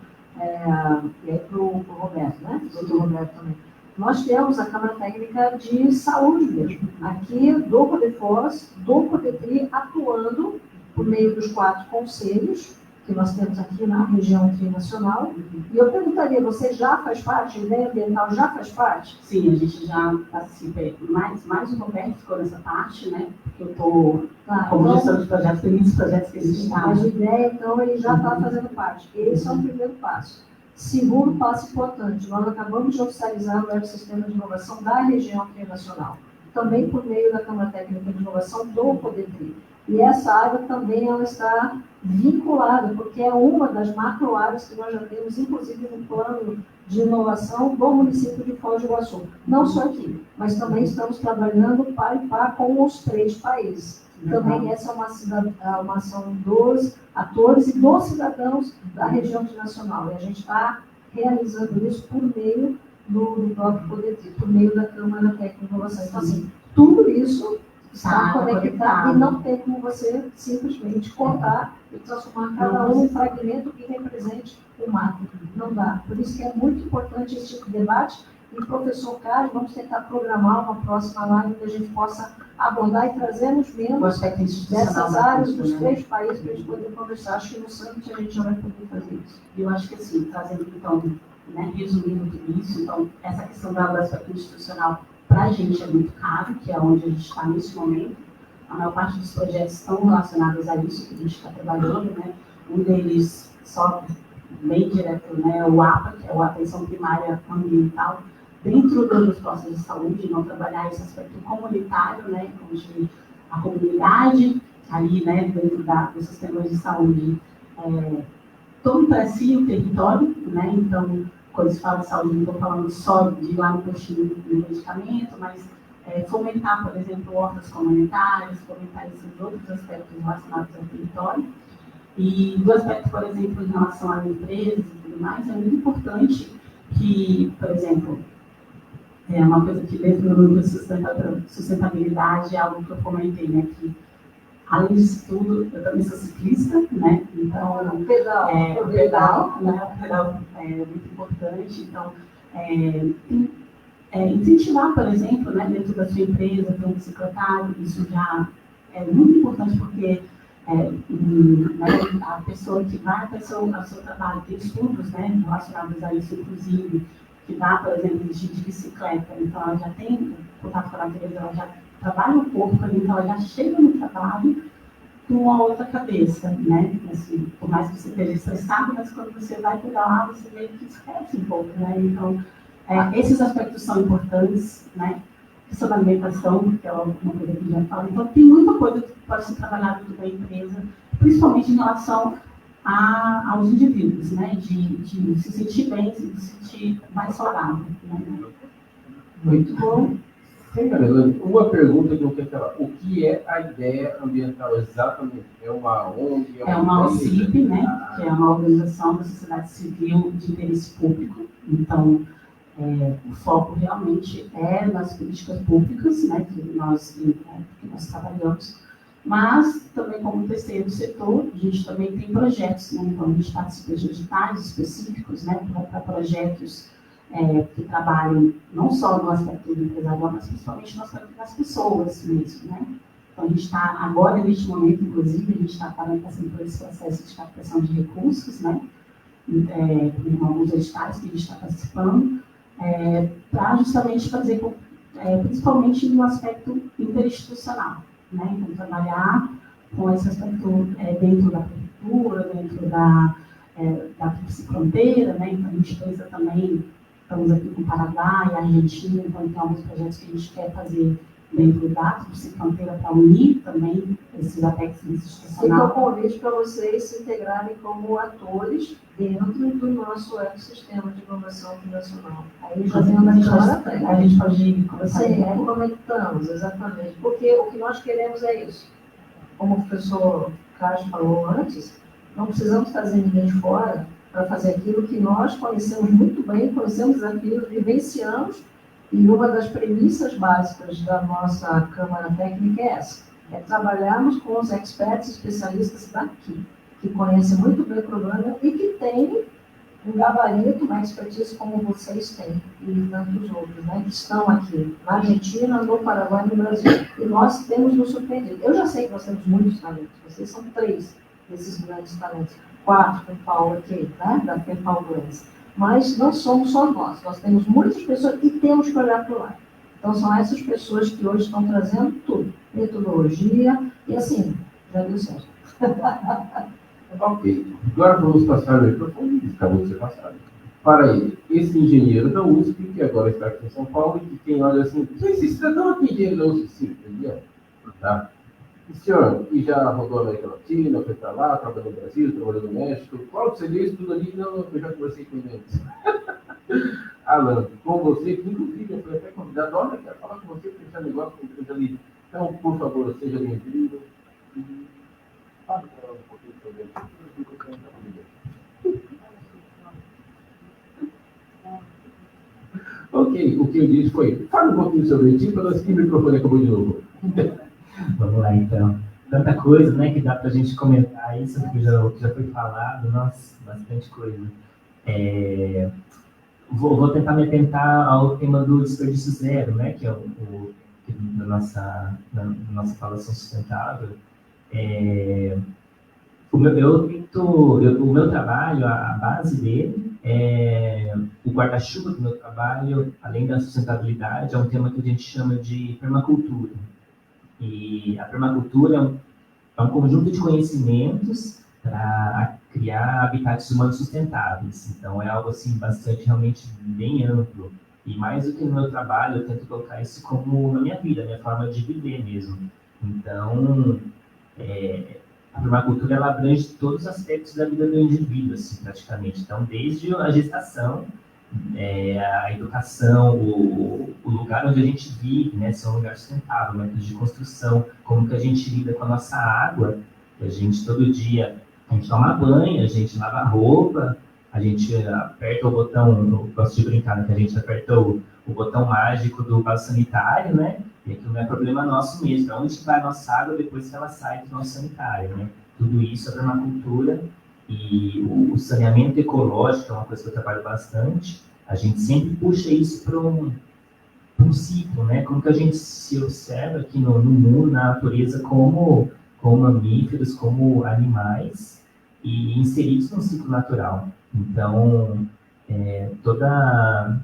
e aí para o Roberto, né? O doutor Roberto também. Nós temos a Câmara Técnica de Saúde mesmo, aqui do CODEFOS, do CODETRI, atuando por meio dos 4 conselhos que nós temos aqui na região trinacional. E eu perguntaria, você já faz parte, a ideia ambiental já faz parte? Sim, a gente já participa, mais o Roberto ficou nessa parte, né? Porque eu estou como gestor de projetos, tem muitos projetos que a gente está. Mas a ideia, então, ele já está fazendo parte. Esse é o primeiro passo. Segundo passo importante, nós acabamos de oficializar o ecossistema de inovação da região trinacional, também por meio da Câmara Técnica de Inovação do CODETRI. E essa área também ela está vinculada, porque é uma das macro-áreas que nós já temos, inclusive no plano de inovação do município de Foz do Iguaçu. Não só aqui, mas também estamos trabalhando par e par com os 3 países. Também essa é uma ação dos atores e dos cidadãos da região nacional. E a gente está realizando isso por meio do próprio CODETRI, por meio da Câmara Técnica de Inovação. Então, assim, tudo isso está conectado e não tem como você simplesmente cortar e transformar cada um em fragmento que represente o macro. Não dá. Por isso que é muito importante esse tipo de debate. E, professor Carlos, vamos tentar programar uma próxima live que a gente possa abordar e trazermos membros dessas áreas dos 3 países para a gente poder conversar. Acho que no Summit a gente já vai poder fazer isso. Eu acho que assim, trazendo então, né, resumindo tudo isso, então, essa questão do aspecto institucional para a gente é muito caro, que é onde a gente está nesse momento. A maior parte dos projetos estão relacionados a isso que a gente está trabalhando, né? Um deles, só bem direto, né, o APA, que é a Atenção Primária Ambiental, dentro dos postos de saúde, não trabalhar esse aspecto comunitário, né, onde a comunidade, ali, né, dentro dos sistemas de saúde, todo para si o território, né, então, quando se fala de saúde, não estou falando só de ir lá no postinho do medicamento, mas fomentar, por exemplo, hortas comunitárias, fomentar esses outros aspectos relacionados ao território. E do aspecto, por exemplo, em relação às empresas e tudo mais, é muito importante que, por exemplo, uma coisa que dentro do núcleo de sustentabilidade é algo que eu comentei, né, que além disso tudo, eu também sou ciclista, né, então o pedal é muito importante, então incentivar, por exemplo, né, dentro da sua empresa, ter um bicicletário, isso já é muito importante porque a pessoa que vai para o seu trabalho, tem estudos, né, relacionados a isso, inclusive, que dá, por exemplo, de bicicleta, então ela já tem contato com a natureza, ela já trabalha o corpo, então ela já chega no trabalho com uma outra cabeça, né? Assim, por mais que você esteja estressado, mas quando você vai pedalar, você meio que esquece um pouco, né? Então, esses aspectos são importantes, né? Questão da alimentação, que é uma coisa que já fala. Então, tem muita coisa que pode ser trabalhada dentro da empresa, principalmente em relação aos indivíduos, né? De se sentir bem, de se sentir mais saudável, né? Muito bom. Sim, Marilane, uma pergunta que eu quero falar. O que é a ideia ambiental exatamente? É uma ONG? É uma OCIP, né? Que é uma organização da sociedade civil de interesse público. Então, o foco realmente é nas políticas públicas, né? Que nós trabalhamos. Mas, também como terceiro setor, a gente também tem projetos, né? Então, a gente participa de editais específicos, né? Para projetos que trabalham não só no aspecto do empresarial, mas principalmente no aspecto das pessoas mesmo, né? Então, a gente está, agora, neste momento, inclusive, a gente está passando por esse processo de captação de recursos, né? Em alguns editais que a gente está participando, para justamente fazer, principalmente no aspecto interinstitucional, né? Então, trabalhar com esse aspecto dentro da prefeitura, dentro da Tríplice Fronteira, né? Então, a gente pensa também, estamos aqui com o Paraguai, a Argentina, então tem alguns projetos que a gente quer fazer dentro da Tríplice Fronteira para unir também esses aspectos institucionais. Fica o convite para vocês se integrarem como atores dentro do nosso ecossistema de inovação nacional. Aí já tem uma a gente pode conversar. Sim, como é que estamos, exatamente. Porque o que nós queremos é isso. Como o professor Carlos falou antes, não precisamos trazer ninguém de fora para fazer aquilo que nós conhecemos muito bem, conhecemos desafios, vivenciamos, e uma das premissas básicas da nossa Câmara Técnica é essa, trabalharmos com os experts, especialistas daqui, que conhecem muito bem o problema e que têm um gabarito, uma expertise como vocês têm, e tantos outros, né, que estão aqui, na Argentina, no Paraguai e no Brasil. E nós temos nos surpreendido. Eu já sei que nós temos muitos talentos, vocês são 3 desses grandes talentos. 4 com o Paulo aqui, né, da FEPAL Doença. Mas não somos só nós temos muitas pessoas e temos que olhar para o lado. Então, são essas pessoas que hoje estão trazendo tudo, metodologia, e assim, já deu certo. Ok. Agora vamos passar o microfone, que acabou de ser passado, para ele. Esse engenheiro da USP, que agora está aqui em São Paulo, e que tem, olha assim, esse cidadão aqui, engenheiro da USP, sim, entendeu? Tá? E, senhor, que já rodou a América Latina, foi para lá, trabalhou no Brasil, trabalhou no México, qual que você deu isso tudo ali? Não, eu já conversei com ele antes. Alan, com você, que inclusive eu fui até convidado, olha, quero falar com você, porque esse negócio que eu ali. Então, por favor, seja bem-vindo. Fale para um pouquinho sobre isso. Ok, o que eu disse foi, fale um pouquinho sobre ti, para nós que o microfone acabou de novo. Vamos lá, então. tanta coisa, né, que dá para a gente comentar isso, porque já foi falado, nossa, bastante coisa. Vou tentar me atentar ao tema do desperdício zero, né, que é da nossa falação sustentável. O meu trabalho, a base dele, o guarda-chuva do meu trabalho, além da sustentabilidade, é um tema que a gente chama de permacultura. E a permacultura é um conjunto de conhecimentos para criar habitats humanos sustentáveis. Então, é algo assim bastante, realmente, bem amplo. E mais do que no meu trabalho, eu tento colocar isso como na minha vida, minha forma de viver mesmo. Então, a permacultura ela abrange todos os aspectos da vida do indivíduo, assim, praticamente. Então, desde a gestação, a educação, o lugar onde a gente vive, né, ser um lugar sustentável, métodos de construção, como que a gente lida com a nossa água, que a gente todo dia, a gente toma banho, a gente lava a roupa, a gente aperta o botão, eu gosto de brincar, né, que a gente aperta o botão mágico do vaso sanitário, né, e aquilo não é problema nosso mesmo, para onde vai a nossa água depois que ela sai do nosso sanitário, né, tudo isso é permacultura. E o saneamento ecológico é uma coisa que eu trabalho bastante. A gente sempre puxa isso para um ciclo, né? Como que a gente se observa aqui no mundo, na natureza, como mamíferos, como animais, e inseridos num ciclo natural. Então, toda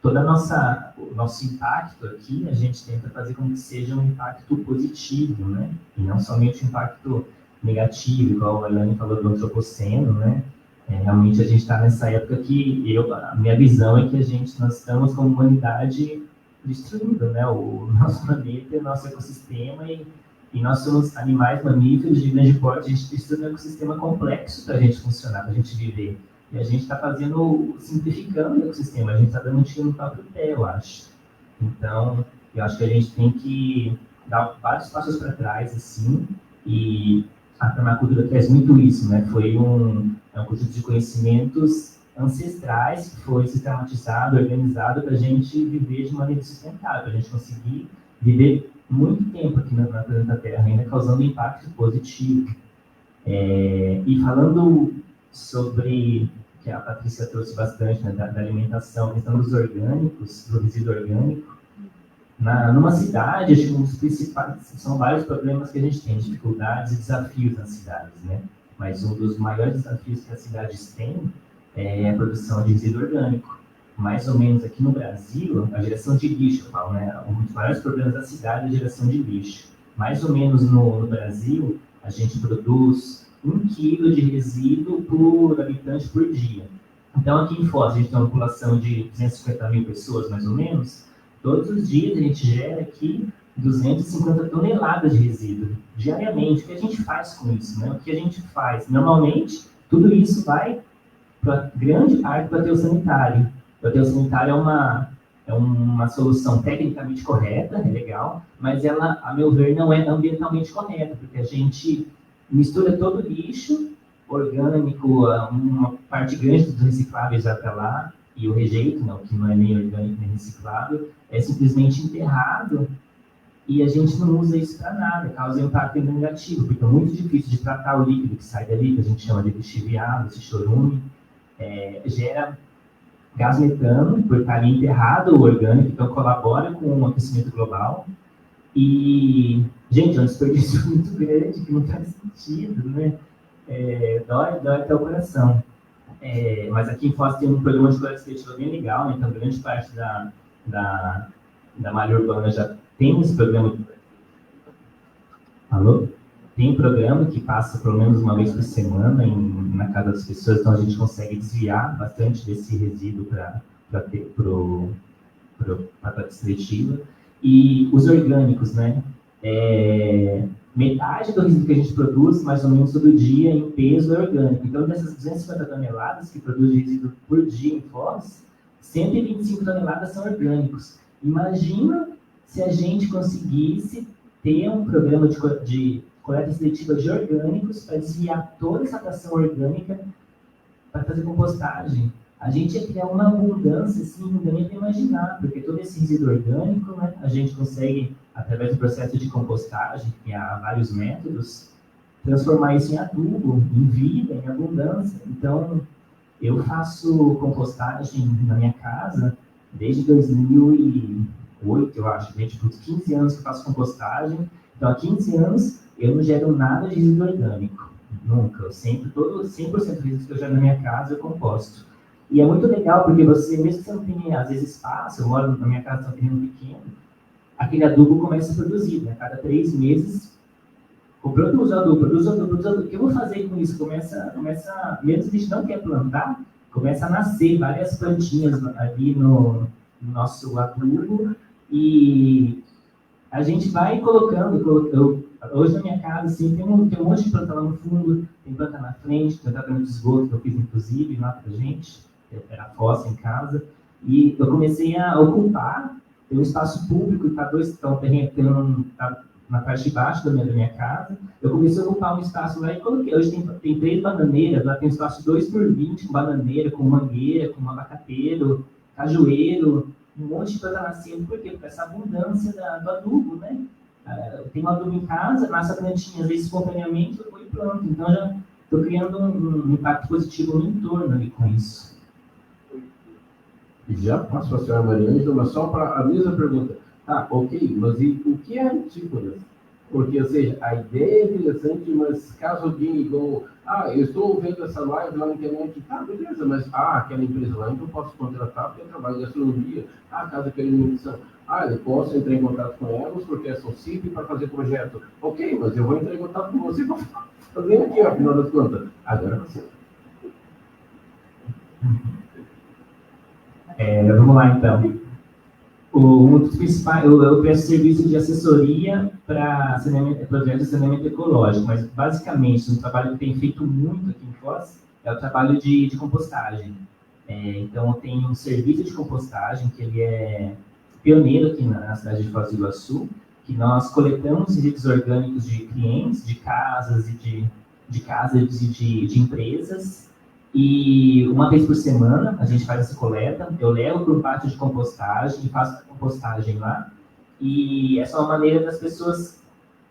o nosso impacto aqui, a gente tenta fazer com que seja um impacto positivo, né? E não somente um impacto negativo, igual a Elaine falou do antropoceno, né? Realmente a gente está nessa época que a minha visão é que nós estamos como humanidade destruindo, né? O nosso planeta, o nosso ecossistema, e nós somos animais mamíferos de grande porte, a gente precisa de um ecossistema complexo para a gente funcionar, para a gente viver. E a gente está simplificando o ecossistema, a gente está dando um tiro no próprio pé, eu acho. Então, eu acho que a gente tem que dar vários passos para trás, assim, e a permacultura traz muito isso, né? Foi um conjunto de conhecimentos ancestrais que foi sistematizado, organizado para a gente viver de maneira sustentável, para a gente conseguir viver muito tempo aqui no planeta Terra, ainda causando impacto positivo. E falando sobre, que a Patrícia trouxe bastante, né, da alimentação, a questão dos orgânicos, do resíduo orgânico, numa cidade, acho que um dos principais, são vários problemas que a gente tem, dificuldades e desafios nas cidades, né? Mas um dos maiores desafios que as cidades têm é a produção de resíduo orgânico. Mais ou menos aqui no Brasil, a geração de lixo, eu falo, né? Um dos maiores problemas da cidade é a geração de lixo. Mais ou menos no Brasil, a gente produz 1 quilo de resíduo por habitante por dia. Então, aqui em Foz, a gente tem uma população de 250 mil pessoas, mais ou menos. Todos os dias a gente gera aqui 250 toneladas de resíduo, diariamente. O que a gente faz com isso, né? O que a gente faz? Normalmente, tudo isso vai, para grande parte, para o aterro sanitário. O aterro sanitário é uma solução tecnicamente correta, é legal, mas ela, a meu ver, não é ambientalmente correta, porque a gente mistura todo o lixo orgânico, uma parte grande dos recicláveis vai para lá, e o rejeito, não, que não é nem orgânico nem reciclável, é simplesmente enterrado, e a gente não usa isso para nada, causa impacto negativo, porque é muito difícil de tratar o líquido que sai dali, que a gente chama de lixiviado, esse chorume, gera gás metano, por estar ali enterrado o orgânico, então colabora com o aquecimento global, e, gente, é um desperdício muito grande, que não faz sentido, né? Dói até o coração. Mas aqui em Foz tem um programa de coleta seletiva bem legal, né? Então grande parte da malha urbana já tem esse programa. Alô? Tem um programa que passa pelo menos uma vez por semana na casa das pessoas, então a gente consegue desviar bastante desse resíduo para a coleta seletiva. E os orgânicos, né? Metade do resíduo que a gente produz, mais ou menos todo dia, em peso é orgânico. Então, dessas 250 toneladas que produz de resíduo por dia em Foz, 125 toneladas são orgânicos. Imagina se a gente conseguisse ter um programa de coleta seletiva de orgânicos para desviar toda essa fração orgânica para fazer compostagem. a gente ia criar uma abundância, assim, não dá nem para imaginar, porque todo esse resíduo orgânico, né, a gente consegue, através do processo de compostagem, que há vários métodos, transformar isso em adubo, em vida, em abundância. Então, eu faço compostagem na minha casa desde 2008, eu acho, gente, por 15 anos que eu faço compostagem. Então, há 15 anos, eu não gero nada de resíduo orgânico, nunca. Eu sempre, todo 100% do resíduo que eu gero na minha casa, eu composto. E é muito legal, porque você, mesmo que você não tenha, às vezes, espaço, eu moro na minha casa, tem um terreno pequeno, aquele adubo começa a produzir, né? Cada 3 meses, eu produzo adubo. O que eu vou fazer com isso? Começa, mesmo que a gente não quer plantar, começa a nascer várias plantinhas ali no nosso adubo, e a gente vai colocando. Hoje na minha casa, assim, tem um monte de planta lá no fundo, tem planta na frente, tem tratamento de esgoto que eu fiz, inclusive, lá pra gente, era fossa em casa, e eu comecei a ocupar, tem um espaço público, tá na parte de baixo da minha casa, eu comecei a ocupar um espaço lá e coloquei. Hoje tem 3 bananeiras, lá tem um espaço 2x20, com bananeira, com mangueira, com abacateiro, cajueiro, um monte de planta nascendo. Por quê? Porque essa abundância do adubo, né? Eu tenho um adubo em casa, nasce a plantinha, às vezes espontaneamente, eu vou e planto. Então, já estou criando um impacto positivo no entorno ali com isso. Já passo a senhora Mariângela, mas só para a mesma pergunta. Ah, ok, mas e o que é antípodas? Porque, ou seja, a ideia é interessante, mas caso alguém igual, eu estou vendo essa live lá na internet, tá, beleza, mas, aquela empresa lá, então eu posso contratar porque eu trabalho em gastronomia, caso queira munição, eu posso entrar em contato com elas porque são simples para fazer projeto. Ok, mas eu vou entrar em contato com você para fazer aqui, afinal das contas. Agora você. Vamos lá, então. Um dos principais, eu presto serviço de assessoria para projetos de saneamento ecológico, mas basicamente um trabalho que tem feito muito aqui em Foz é o trabalho de compostagem. Então, eu tenho um serviço de compostagem que ele é pioneiro aqui na cidade de Foz do Iguaçu, que nós coletamos resíduos orgânicos de clientes, de casas e de empresas. E uma vez por semana a gente faz essa coleta, eu levo para um pátio de compostagem e faço a compostagem lá. E essa é uma maneira das pessoas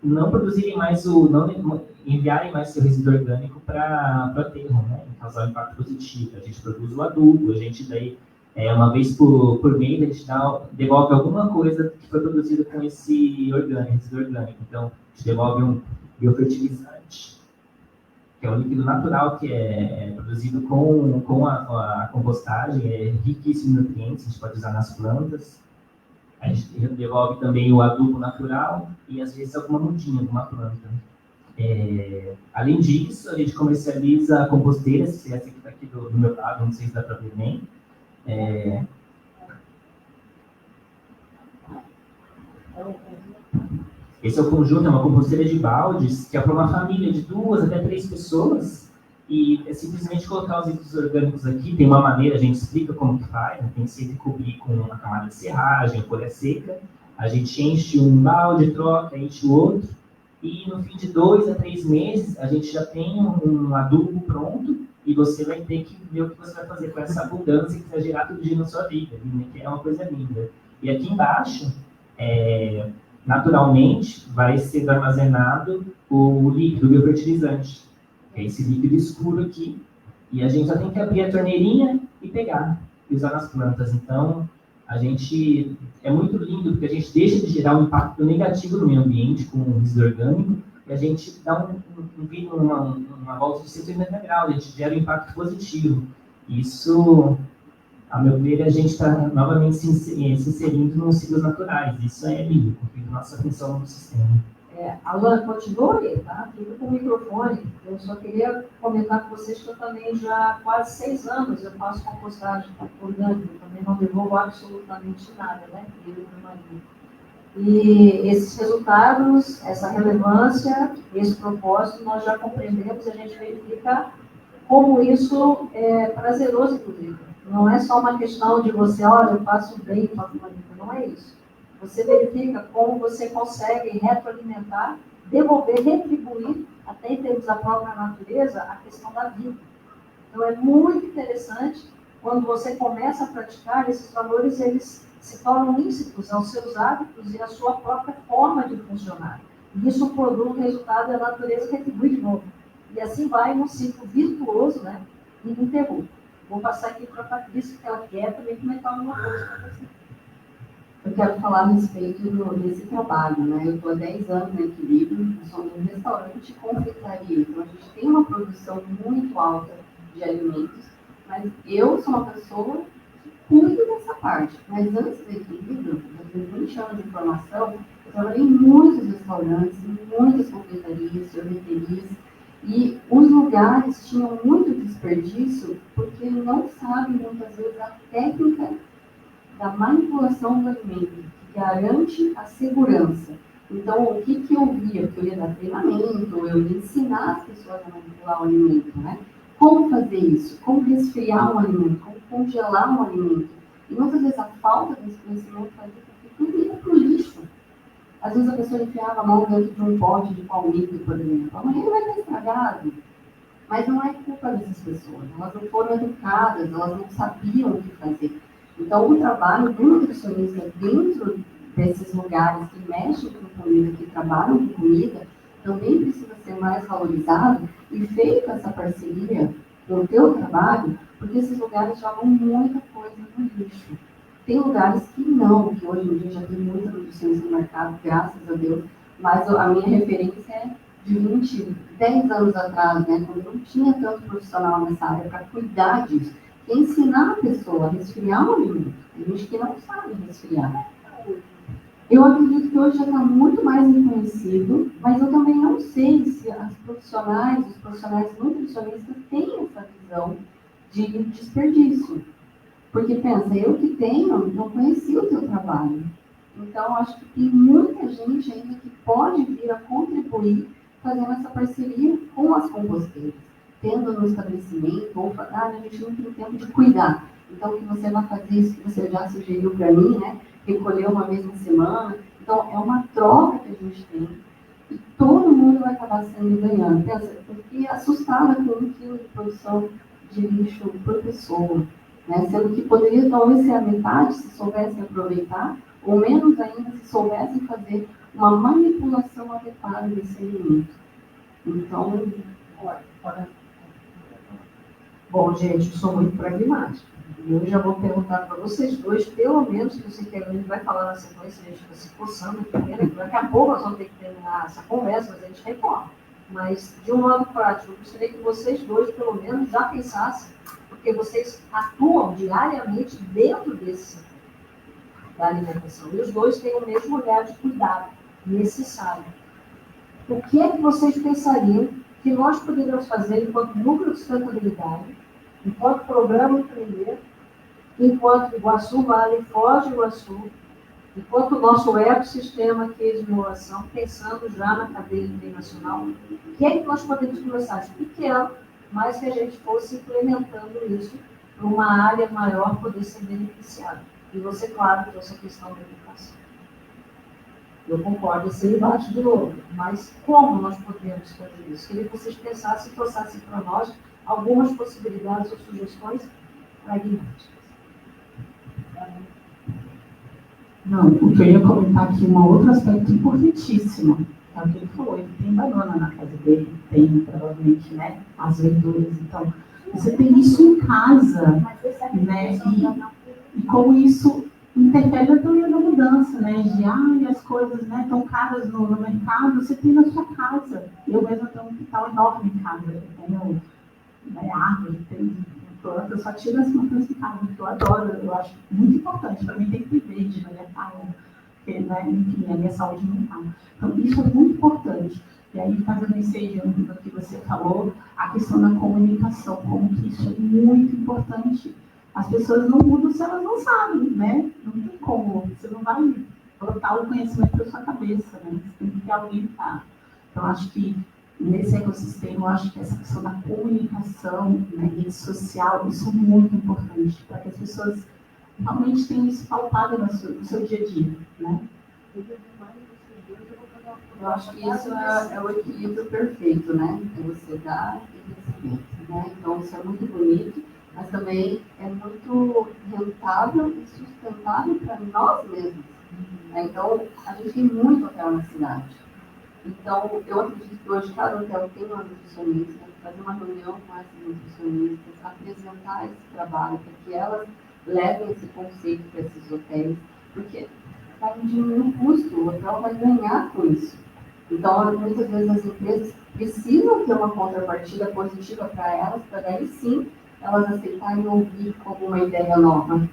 não produzirem mais não enviarem mais seu resíduo orgânico para o aterro, né? E causar um impacto positivo. A gente produz o adubo, a gente daí, uma vez por mês, a gente devolve alguma coisa que foi produzida com esse resíduo orgânico. Então, a gente devolve um biofertilizante, que é um líquido natural que é produzido com a compostagem, é riquíssimo em nutrientes, a gente pode usar nas plantas. A gente devolve também o adubo natural e, às vezes, alguma mudinha, alguma planta. Além disso, a gente comercializa a composteira, essa aqui está aqui do meu lado, não sei se dá para ver bem. Esse é o conjunto, é uma composteira de baldes, que é para uma família de 2 até 3 pessoas, e é simplesmente colocar os resíduos orgânicos aqui. Tem uma maneira, a gente explica como que faz, né? Tem que sempre cobrir com uma camada de serragem, folha seca, a gente enche um balde, troca, enche o outro, e no fim de 2 a 3 meses, a gente já tem um adubo pronto, e você vai ter que ver o que você vai fazer com essa abundância que vai gerar todo dia na sua vida, né? Que é uma coisa linda. E aqui embaixo, naturalmente, vai ser armazenado o líquido biofertilizante, que é esse líquido escuro aqui, e a gente só tem que abrir a torneirinha e pegar, e usar nas plantas. Então, é muito lindo, porque a gente deixa de gerar um impacto negativo no meio ambiente com o resíduo orgânico, e a gente dá uma volta de 180 graus, a gente gera um impacto positivo. Isso, a meu ver, a gente está novamente se inserindo nos ciclos naturais. Isso é lindo, porque nossa função no sistema. Alan, continue, tá? Fica com o microfone. Eu só queria comentar com vocês que eu também já há quase 6 anos eu faço compostagem orgânica. Eu também não devolvo absolutamente nada, né? Eu e meu marido. E esses resultados, essa relevância, esse propósito, nós já compreendemos e a gente verifica como isso é prazeroso, inclusive. Não é só uma questão de você, olha, eu faço bem, faço uma vida. Não é isso. Você verifica como você consegue retroalimentar, devolver, retribuir, até em termos da própria natureza, a questão da vida. Então, é muito interessante quando você começa a praticar, esses valores eles se tornam lícitos aos seus hábitos e à sua própria forma de funcionar. E isso produz um resultado e a natureza retribui de novo. E assim vai num ciclo virtuoso, né? E ininterrupto. Vou passar aqui para a Patrícia, que ela quer também comentar alguma coisa para você. Eu quero falar a respeito desse trabalho, né? Eu estou há 10 anos no Equilíbrio, nós somos um restaurante e confeitaria, então a gente tem uma produção muito alta de alimentos, mas eu sou uma pessoa que cuido dessa parte. Mas antes do Equilíbrio, eu tenho 20 anos de formação, eu trabalhei em muitos restaurantes, em muitas confeitarias, sorveterias, e os lugares tinham muito desperdício porque não sabem muitas vezes a técnica da manipulação do alimento, que garante a segurança. Então, o que eu via? Que eu ia dar treinamento, eu ia ensinar as pessoas a manipular o alimento, né? Como fazer isso? Como resfriar um alimento? Como congelar um alimento? E muitas vezes a falta desse conhecimento fazia com que tudo ia para o lixo. Às vezes a pessoa enfiava a mão dentro de um pote de palmito, por exemplo. Amanhã ele vai estar estragado. Mas não é culpa dessas pessoas. Elas não foram educadas, elas não sabiam o que fazer. Então, o trabalho do nutricionista dentro desses lugares que mexem com comida, que trabalham com comida, também precisa ser mais valorizado e feita essa parceria com o teu trabalho, porque esses lugares jogam muita coisa no lixo. Tem lugares que não, que hoje em dia já tem muita nutricionista no mercado, graças a Deus, mas a minha referência é de 10 anos atrás, né, quando não tinha tanto profissional nessa área para cuidar disso. Ensinar a pessoa a resfriar um alimento. Tem gente que não sabe resfriar. Eu acredito que hoje já está muito mais reconhecido, mas eu também não sei se os profissionais nutricionistas têm essa visão de desperdício. Porque pensa, eu que tenho, não conheci o teu trabalho. Então, acho que tem muita gente ainda que pode vir a contribuir fazendo essa parceria com as composteiras. Tendo no estabelecimento, ou a gente não tem tempo de cuidar. Então, o que você vai fazer, isso que você já sugeriu para mim, né? Recolher uma vez na semana. Então, é uma troca que a gente tem. E todo mundo vai acabar sendo ganhando. Pensa, eu fiquei assustada com 1 quilo de produção de lixo por pessoa. Né? Sendo que poderia talvez ser a metade, se soubessem aproveitar, ou menos ainda, se soubessem fazer uma manipulação adequada desse alimento. Então, olha. Bom, gente, eu sou muito pragmática. E eu já vou perguntar para vocês dois, pelo menos, que eu sei que a gente vai falar na sequência, a gente fica se coçando primeiro, daqui a pouco nós vamos ter que terminar essa conversa, mas a gente retorna. Mas, de um modo prático, eu gostaria que vocês dois, pelo menos, já pensassem, porque vocês atuam diariamente dentro desse da alimentação. E os dois têm o mesmo olhar de cuidado necessário. O que é que vocês pensariam que nós poderíamos fazer enquanto núcleo de sustentabilidade, enquanto programa Empreender, enquanto Iguaçu Vale, Foz do Iguaçu, enquanto o nosso ecossistema aqui de inovação, pensando já na cadeia internacional, o que é que nós podemos começar de pequeno, mas que a gente fosse implementando isso para uma área maior poder ser beneficiada. E você, claro, trouxe a questão da educação. Eu concordo, esse debate de novo, mas como nós podemos fazer isso? Queria que vocês pensassem e trouxessem para nós algumas possibilidades ou sugestões pragmáticas. Não, o que eu ia comentar aqui, um outro aspecto importantíssimo, é o que ele falou, ele tem banana na casa dele, tem provavelmente, né, as verduras, então, você tem isso em casa, né, e como isso interfere na teoria da mudança, né, de, as coisas, né, estão caras no mercado, você tem na sua casa. Eu mesma tenho um quintal enorme em casa, eu tenho, né, árvore, tem planta, eu só tiro as plantas de casa, que eu adoro, eu acho muito importante, para mim tem que ter verde na minha casa, porque, né, enfim, a minha saúde mental. Então, isso é muito importante. E aí, fazendo ensejo do que você falou, a questão da comunicação, como que isso é muito importante. As pessoas não mudam se elas não sabem, né? Não tem como, você não vai botar o conhecimento na sua cabeça, né? Você tem que orientar. Então, acho que nesse ecossistema, eu acho que essa questão da comunicação, né, rede social, isso é muito importante, para que as pessoas realmente tenham isso palpável no seu dia a dia, né? Eu acho que isso é o equilíbrio perfeito, né? É você dar e receber, né? Então, isso é muito bonito. mas também é muito rentável e sustentável para nós mesmos. Então, a gente tem muito hotel na cidade. Então, eu acredito que hoje cada hotel tem uma nutricionista, fazer uma reunião com essas nutricionistas, apresentar esse trabalho para que elas levem esse conceito para esses hotéis, porque vai diminuir o custo, o hotel vai ganhar com isso. Então, muitas vezes as empresas precisam ter uma contrapartida positiva para elas, para daí sim elas aceitarem ouvir alguma ideia nova. Né?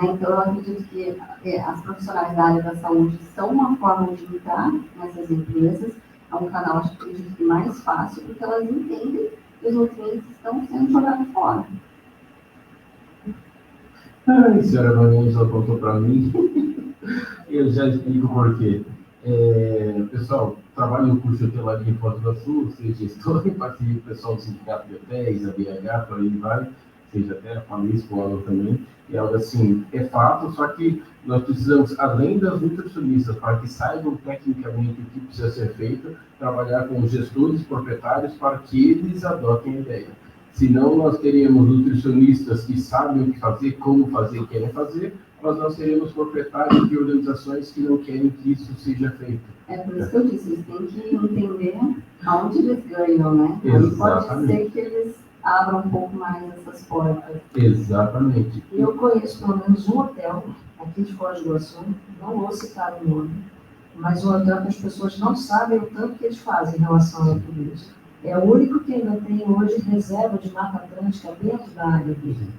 Então, eu acredito que as profissionais da área da saúde são uma forma de entrar nessas empresas, é um canal, acho que mais fácil, porque elas entendem que os nutrientes estão sendo jogados fora. A senhora Vanessa contou para mim, eu já explico por quê. Pessoal, trabalho no curso de hotelaria em Foz do Iguaçu, seja gestor, participo do pessoal do Sindicato de Hotéis, a BH, por aí vai, seja até a família escola também, e algo assim, é fato, só que nós precisamos, além das nutricionistas, para que saibam tecnicamente o que precisa ser feito, trabalhar com os gestores proprietários para que eles adotem a ideia. Senão, nós teríamos nutricionistas que sabem o que fazer, como fazer, querem fazer, mas nós teremos proprietários de organizações que não querem que isso seja feito. É por isso que eu disse, eles têm que entender aonde eles ganham, né? Aí pode ser que eles abram um pouco mais essas portas. Exatamente. Eu conheço pelo menos um hotel aqui de Foz do Iguaçu, não vou citar o nome, mas um hotel que as pessoas não sabem o tanto que eles fazem em relação a tudo isso. É o único que ainda tem hoje reserva de Mata Atlântica dentro da área dele.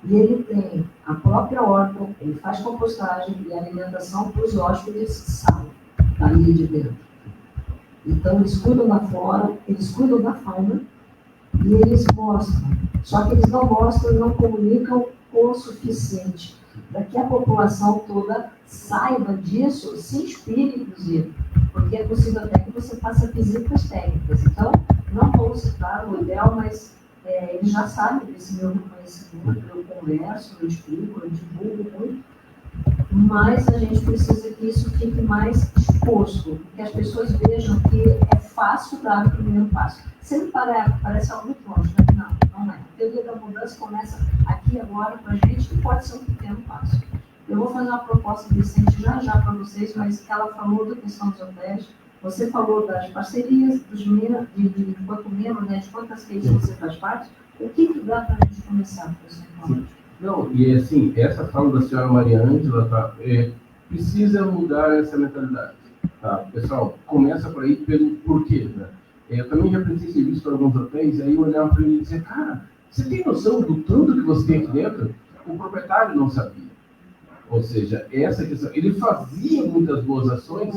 E ele tem a própria horta, ele faz compostagem e alimentação para os hóspedes que saem dali de dentro. Então, eles cuidam da flora, eles cuidam da fauna e eles mostram. Só que eles não mostram e não comunicam o suficiente para que a população toda saiba disso, se inspire, inclusive. Porque é possível até que você faça visitas técnicas. Então, não vou citar o hotel, mas eles já sabem desse meu reconhecimento, eu converso, eu explico, eu divulgo muito, mas a gente precisa que isso fique mais exposto, que as pessoas vejam que é fácil dar o primeiro passo. Sempre parece algo muito longe, né? Não é. A teoria da mudança começa aqui agora para a gente e pode ser um pequeno passo. Eu vou fazer uma proposta decente já para vocês, mas ela falou da questão dos hotéis, você falou das parcerias, de quanto membro, né, de quantas redes você faz parte, o que dá para a gente começar, por exemplo? Não, e assim, essa fala da senhora Maria Ângela, precisa mudar essa mentalidade. Tá? Pessoal, começa por aí pelo porquê. Né? Eu também já prestei serviço para alguns hotéis, aí eu olhava para ele e dizia, cara, você tem noção do tanto que você tem aqui dentro? O proprietário não sabia. Ou seja, essa questão, ele fazia muitas boas ações,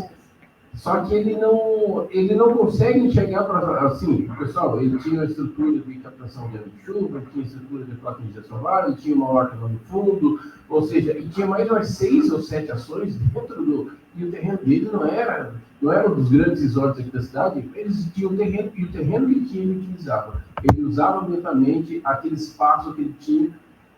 só que ele não consegue enxergar para assim, pessoal, ele tinha uma estrutura de captação de água de chuva, tinha estrutura de placa de injeção solar, ele tinha uma horta lá no fundo, ou seja, e tinha mais umas 6 ou 7 ações dentro do... E o terreno dele não era um dos grandes resorts aqui da cidade, eles tinham o terreno, e o terreno que ele tinha, ele utilizava. Ele usava lentamente aquele espaço que ele tinha.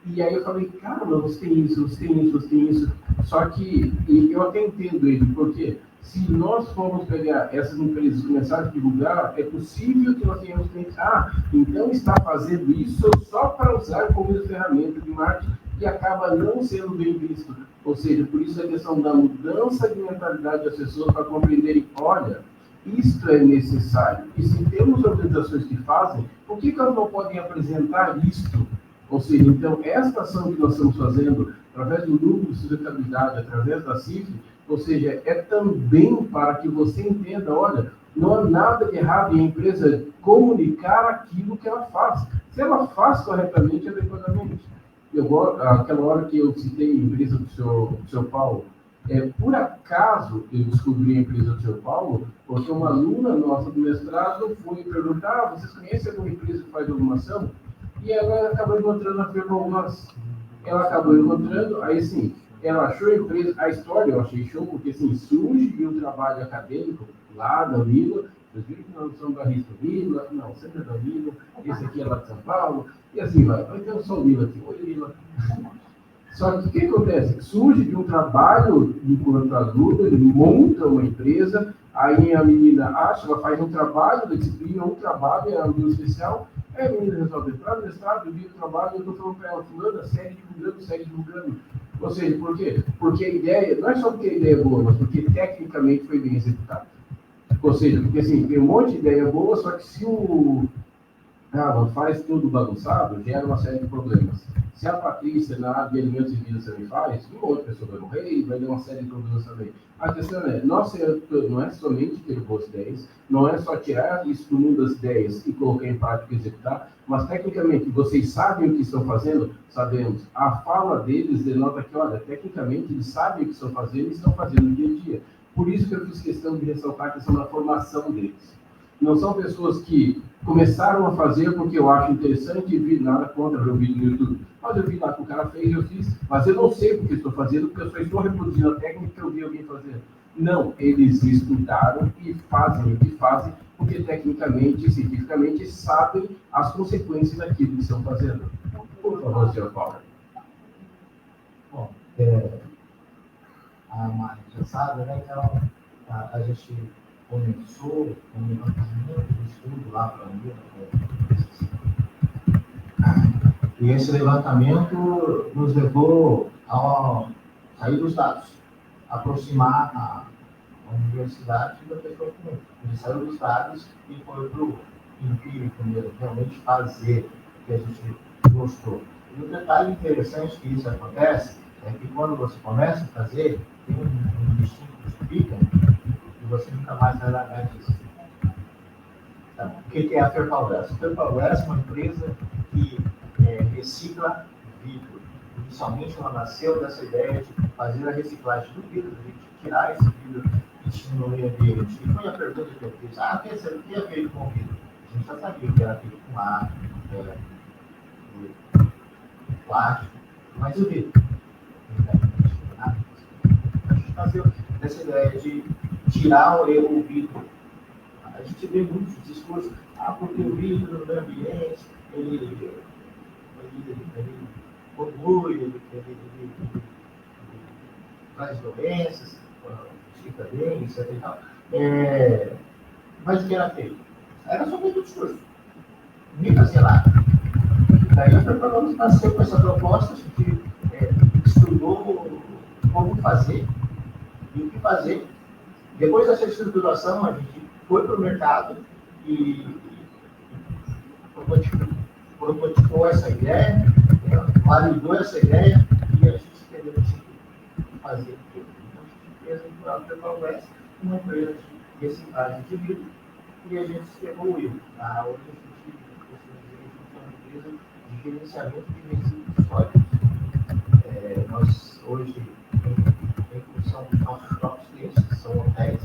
E aí eu falei, cara, você tem isso, você tem isso, você tem isso. Só que eu até entendo ele, porque se nós formos pegar essas empresas e começarem a divulgar, é possível que nós tenhamos que pensar, então está fazendo isso só para usar como ferramenta de marketing e acaba não sendo bem visto. Ou seja, por isso a questão da mudança de mentalidade das pessoas para compreenderem, olha, isto é necessário. E se temos organizações que fazem, por que elas não podem apresentar isto? Ou seja, então, esta ação que nós estamos fazendo, através do núcleo de sustentabilidade, através da CIF, ou seja, é também para que você entenda, olha, não há nada de errado em a empresa comunicar aquilo que ela faz. Se ela faz corretamente, adequadamente. Aquela hora que eu citei a empresa do seu Paulo, por acaso eu descobri a empresa do seu Paulo, porque uma aluna nossa do mestrado foi perguntar, vocês conhecem alguma empresa que faz alguma ação? E ela acabou encontrando a firma Humas. Ela acabou encontrando, aí sim, ela achou a empresa, a história eu achei show, porque assim, surge de um trabalho acadêmico lá da Vila, vocês viram que nós somos da Risco Vila, não, sempre é da Vila, esse aqui é lá de São Paulo, e assim vai. Então só o Vila aqui, oi Vila. Só que o que acontece? Surge de um trabalho enquanto aluno, ele monta uma empresa, aí a menina acha, ela faz um trabalho da disciplina, um trabalho, é algo especial, Aí a menina resolve entrar no mestrado, eu vi o trabalho, eu estou falando para ela, fulana, segue divulgando. Ou seja, por quê? Porque a ideia, não é só porque a ideia é boa, mas porque tecnicamente foi bem executada. Ou seja, porque assim, tem um monte de ideia boa, só que se o faz tudo bagunçado, gera uma série de problemas. Se a Patrícia, na área de alimentos e vida, também faz, uma outra pessoa vai morrer e vai dar uma série de problemas também. A questão é, não é somente ter boas ideias, não é só tirar isso do mundo das ideias e colocar em prática e executar, mas tecnicamente, vocês sabem o que estão fazendo? Sabemos. A fala deles denota que, olha, tecnicamente eles sabem o que estão fazendo e estão fazendo no dia a dia. Por isso que eu fiz questão de ressaltar a questão da formação deles. Não são pessoas que começaram a fazer porque eu acho interessante e vi nada contra ver o vídeo no YouTube. Mas eu vi lá que o cara fez, eu fiz. Mas eu não sei porque estou fazendo, porque eu só estou reproduzindo a técnica que eu vi alguém fazendo. Não, eles estudaram e fazem o que fazem, porque tecnicamente e cientificamente sabem as consequências daquilo que estão fazendo. Por favor, senhor Paulo. Bom, a Mari já sabe, né? Então, a gente começou um levantamento de estudo lá para mim. E esse levantamento nos levou a sair dos dados, aproximar a universidade da pessoa comum. Ele saiu dos dados e foi para o empírico mesmo, realmente fazer o que a gente gostou. E um detalhe interessante que isso acontece é que quando você começa a fazer, tem um instinto que fica e você nunca mais vai largar disso. Então, o que é a Ferpalwest? A Ferpalwest é uma empresa que recicla vidro. Inicialmente ela nasceu dessa ideia de fazer a reciclagem do vidro, de tirar esse vidro que tinha no meio ambiente. E foi a pergunta que eu fiz: o que é feito com o vidro? A gente já sabia que era feito com ar, plástico, mas o vidro? A gente nasceu dessa ideia de tirar o vidro. A gente vê muitos discursos, porque o vidro no meio ambiente, ele polui, ele traz doenças, fica bem, etc. E tal. Mas o que era feito? Era somente o discurso. Ninguém fazia nada. Daí a Ferpalwest nasceu com essa proposta, a gente estudou como fazer e o que fazer. Depois dessa estruturação, a gente foi para o mercado e prototipou essa ideia, validou essa ideia e a gente entendeu que fazer tudo. Então, a gente fez a Ferpalwest, uma empresa de reciclagem de vidro, e a gente se evoluiu. Hoje a gente é uma empresa de gerenciamento de resíduos sólidos. Nós hoje, em função dos nossos próprios clientes, que são hotéis,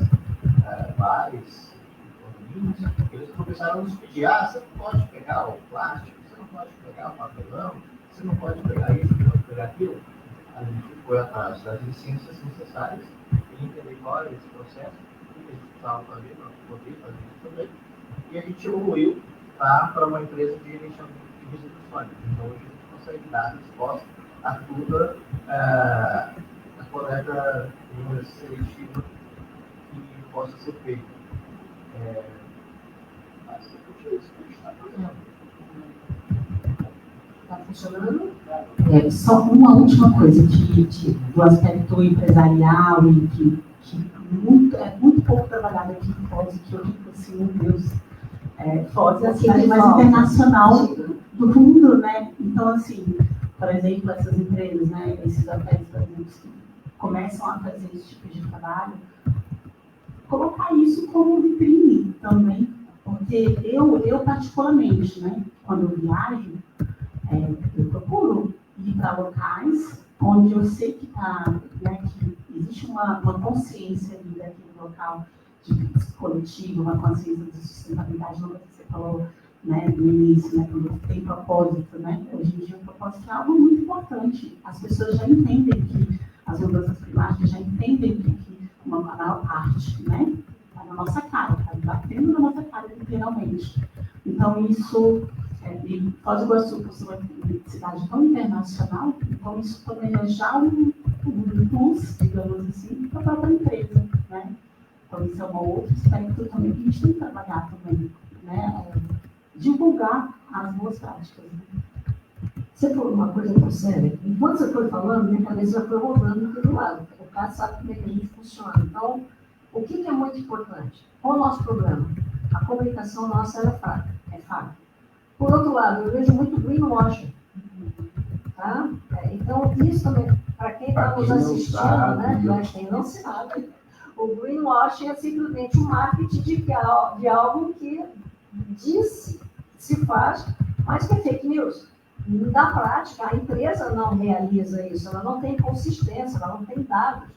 bares, condomínios, eles começaram a nos pedir: você não pode pegar o plástico, você não pode pegar o papelão, você não pode pegar isso, não pode pegar aquilo. A gente foi atrás das licenças necessárias e entender qual era esse processo, o que a gente precisava fazer para poder fazer isso também. E a gente evoluiu para uma empresa de gerenciamento de resíduos sólidos. Então, hoje a gente consegue dar resposta a toda a coleta seletiva que possa ser feita. Basicamente isso que a gente está fazendo. Está funcionando? Só uma última coisa do aspecto empresarial e que é muito pouco trabalhado aqui em Foz, que eu digo assim, meu Deus, Foz é a cidade mais internacional do mundo, né? Então, assim, por exemplo, essas empresas, né, esses hotéis, por exemplo, que começam a fazer esse tipo de trabalho, colocar isso como vitrine também, porque eu particularmente, né, quando eu viajo, eu procuro ir para locais onde eu sei que que existe uma consciência ali daquele local de coletivo, uma consciência de sustentabilidade, não é que você falou, né, no início, né, quando tem propósito, né? Hoje em dia o propósito é algo muito importante. As pessoas já entendem que as mudanças climáticas já entendem que uma maior parte, né, está na nossa cara, está batendo na nossa cara, literalmente. Então, isso, e Foz do Iguaçu, por ser uma cidade tão internacional, então isso também é já um plus, digamos assim, para a própria empresa, né? Então, isso é um outro aspecto também que a gente tem que trabalhar também, né? divulgar as boas práticas. Você falou uma coisa muito séria. Enquanto você foi falando, minha cabeça já foi rodando aqui do lado. O cara sabe como é que a gente funciona. Então, o que é muito importante? Qual é o nosso problema? A comunicação nossa é fraca. Por outro lado, eu vejo muito greenwashing. Tá? Então, isso também, para quem está nos assistindo, né? Para quem não sabe, o greenwashing é simplesmente um marketing de algo que se faz, mas que é fake news. Na prática, a empresa não realiza isso, ela não tem consistência, ela não tem dados.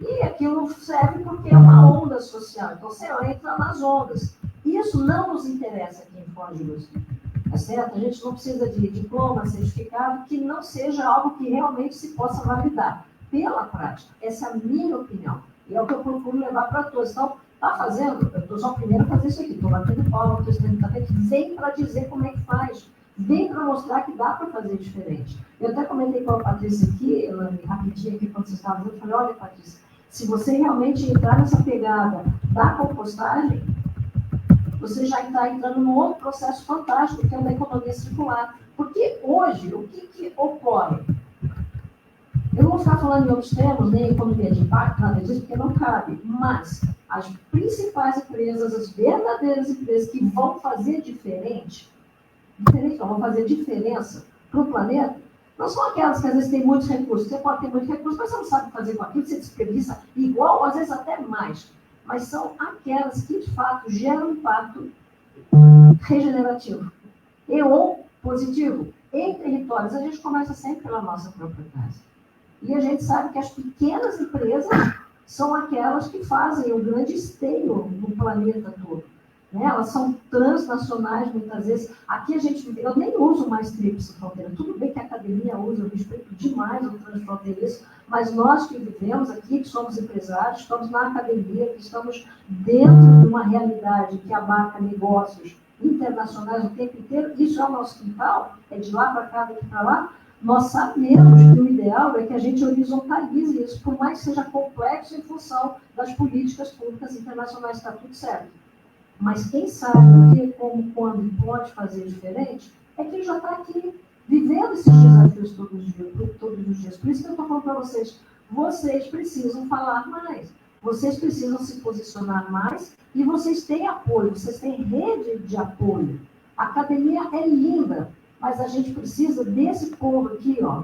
E aquilo serve porque é uma onda social, então você entra nas ondas. Isso não nos interessa aqui em Foz do Iguaçu. Tá certo? A gente não precisa de diploma, certificado, que não seja algo que realmente se possa validar pela prática. Essa é a minha opinião. E é o que eu procuro levar para todos. Então, está fazendo? Eu estou só primeiro a fazer isso aqui. Estou batendo palma, estou estudando também. Vem para dizer como é que faz. Vem para mostrar que dá para fazer diferente. Eu até comentei com a Patrícia aqui, rapidinho aqui, quando você estava dizendo, eu falei, olha, Patrícia, se você realmente entrar nessa pegada da compostagem, você já está entrando num outro processo fantástico, que é o da economia circular. Porque hoje, o que ocorre? Eu não vou ficar falando em outros termos, nem economia de impacto, nada disso, porque não cabe. Mas as principais empresas, as verdadeiras empresas que vão fazer vão fazer diferença para o planeta, não são aquelas que às vezes têm muitos recursos. Você pode ter muitos recursos, mas você não sabe fazer com aquilo, você desperdiça igual, às vezes até mais. Mas são aquelas que, de fato, geram impacto regenerativo ou positivo em territórios. A gente começa sempre pela nossa própria casa. E a gente sabe que as pequenas empresas são aquelas que fazem o grande esteio no planeta todo. Né? Elas são transnacionais, muitas vezes. Aqui eu nem uso mais tríplice fronteira. Tudo bem que a academia usa, eu respeito demais o transfronteiriço, mas nós que vivemos aqui, que somos empresários, estamos na academia, que estamos dentro de uma realidade que abarca negócios internacionais o tempo inteiro, isso é o nosso quintal, é de lá para cá, daqui para lá. Nós sabemos que o ideal é que a gente horizontalize isso, por mais que seja complexo em função das políticas públicas internacionais, está tudo certo. Mas quem sabe o que, como, quando pode fazer diferente, é quem já está aqui vivendo esses desafios todos os dias. Por isso que eu estou falando para vocês, vocês precisam falar mais, vocês precisam se posicionar mais e vocês têm apoio, vocês têm rede de apoio. A academia é linda, mas a gente precisa desse povo aqui, ó.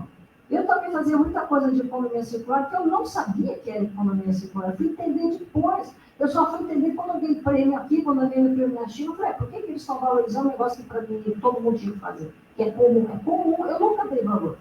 Eu também fazia muita coisa de economia circular, que eu não sabia que era economia circular. Eu fui entender depois. Eu só fui entender quando alguém prêmio aqui, quando alguém me prêmio na China. Eu falei, por que eles estão valorizando um negócio que para mim todo mundo tinha que fazer? Que é comum, eu nunca dei valor.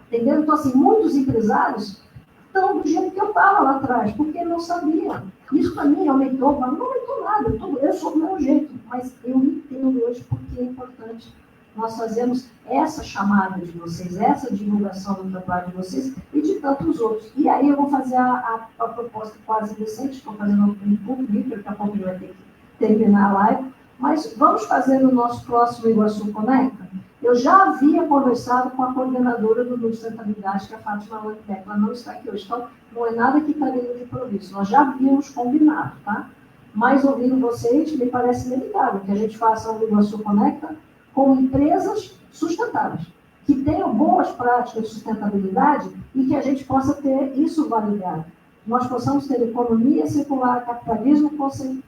Entendeu? Então, assim, muitos empresários estão do jeito que eu estava lá atrás, porque não sabia. Isso para mim aumentou, mas não aumentou nada. Eu sou do meu jeito, mas eu entendo hoje porque é importante nós fazemos essa chamada de vocês, essa divulgação do trabalho de vocês e de tantos outros. E aí eu vou fazer a proposta quase decente, estou fazendo um público, daqui a pouco ele vai ter que terminar a live, mas vamos fazer no nosso próximo Iguaçu Conecta. Eu já havia conversado com a coordenadora do Núcleo de Sustentabilidade, que é a Fátima Landeck, ela não está aqui hoje, então não é nada que está vindo de improviso, nós já havíamos combinado, tá? Mas ouvindo vocês, me parece inevitável que a gente faça um Iguaçu Conecta com empresas sustentáveis, que tenham boas práticas de sustentabilidade e que a gente possa ter isso validado. Nós possamos ter economia circular, capitalismo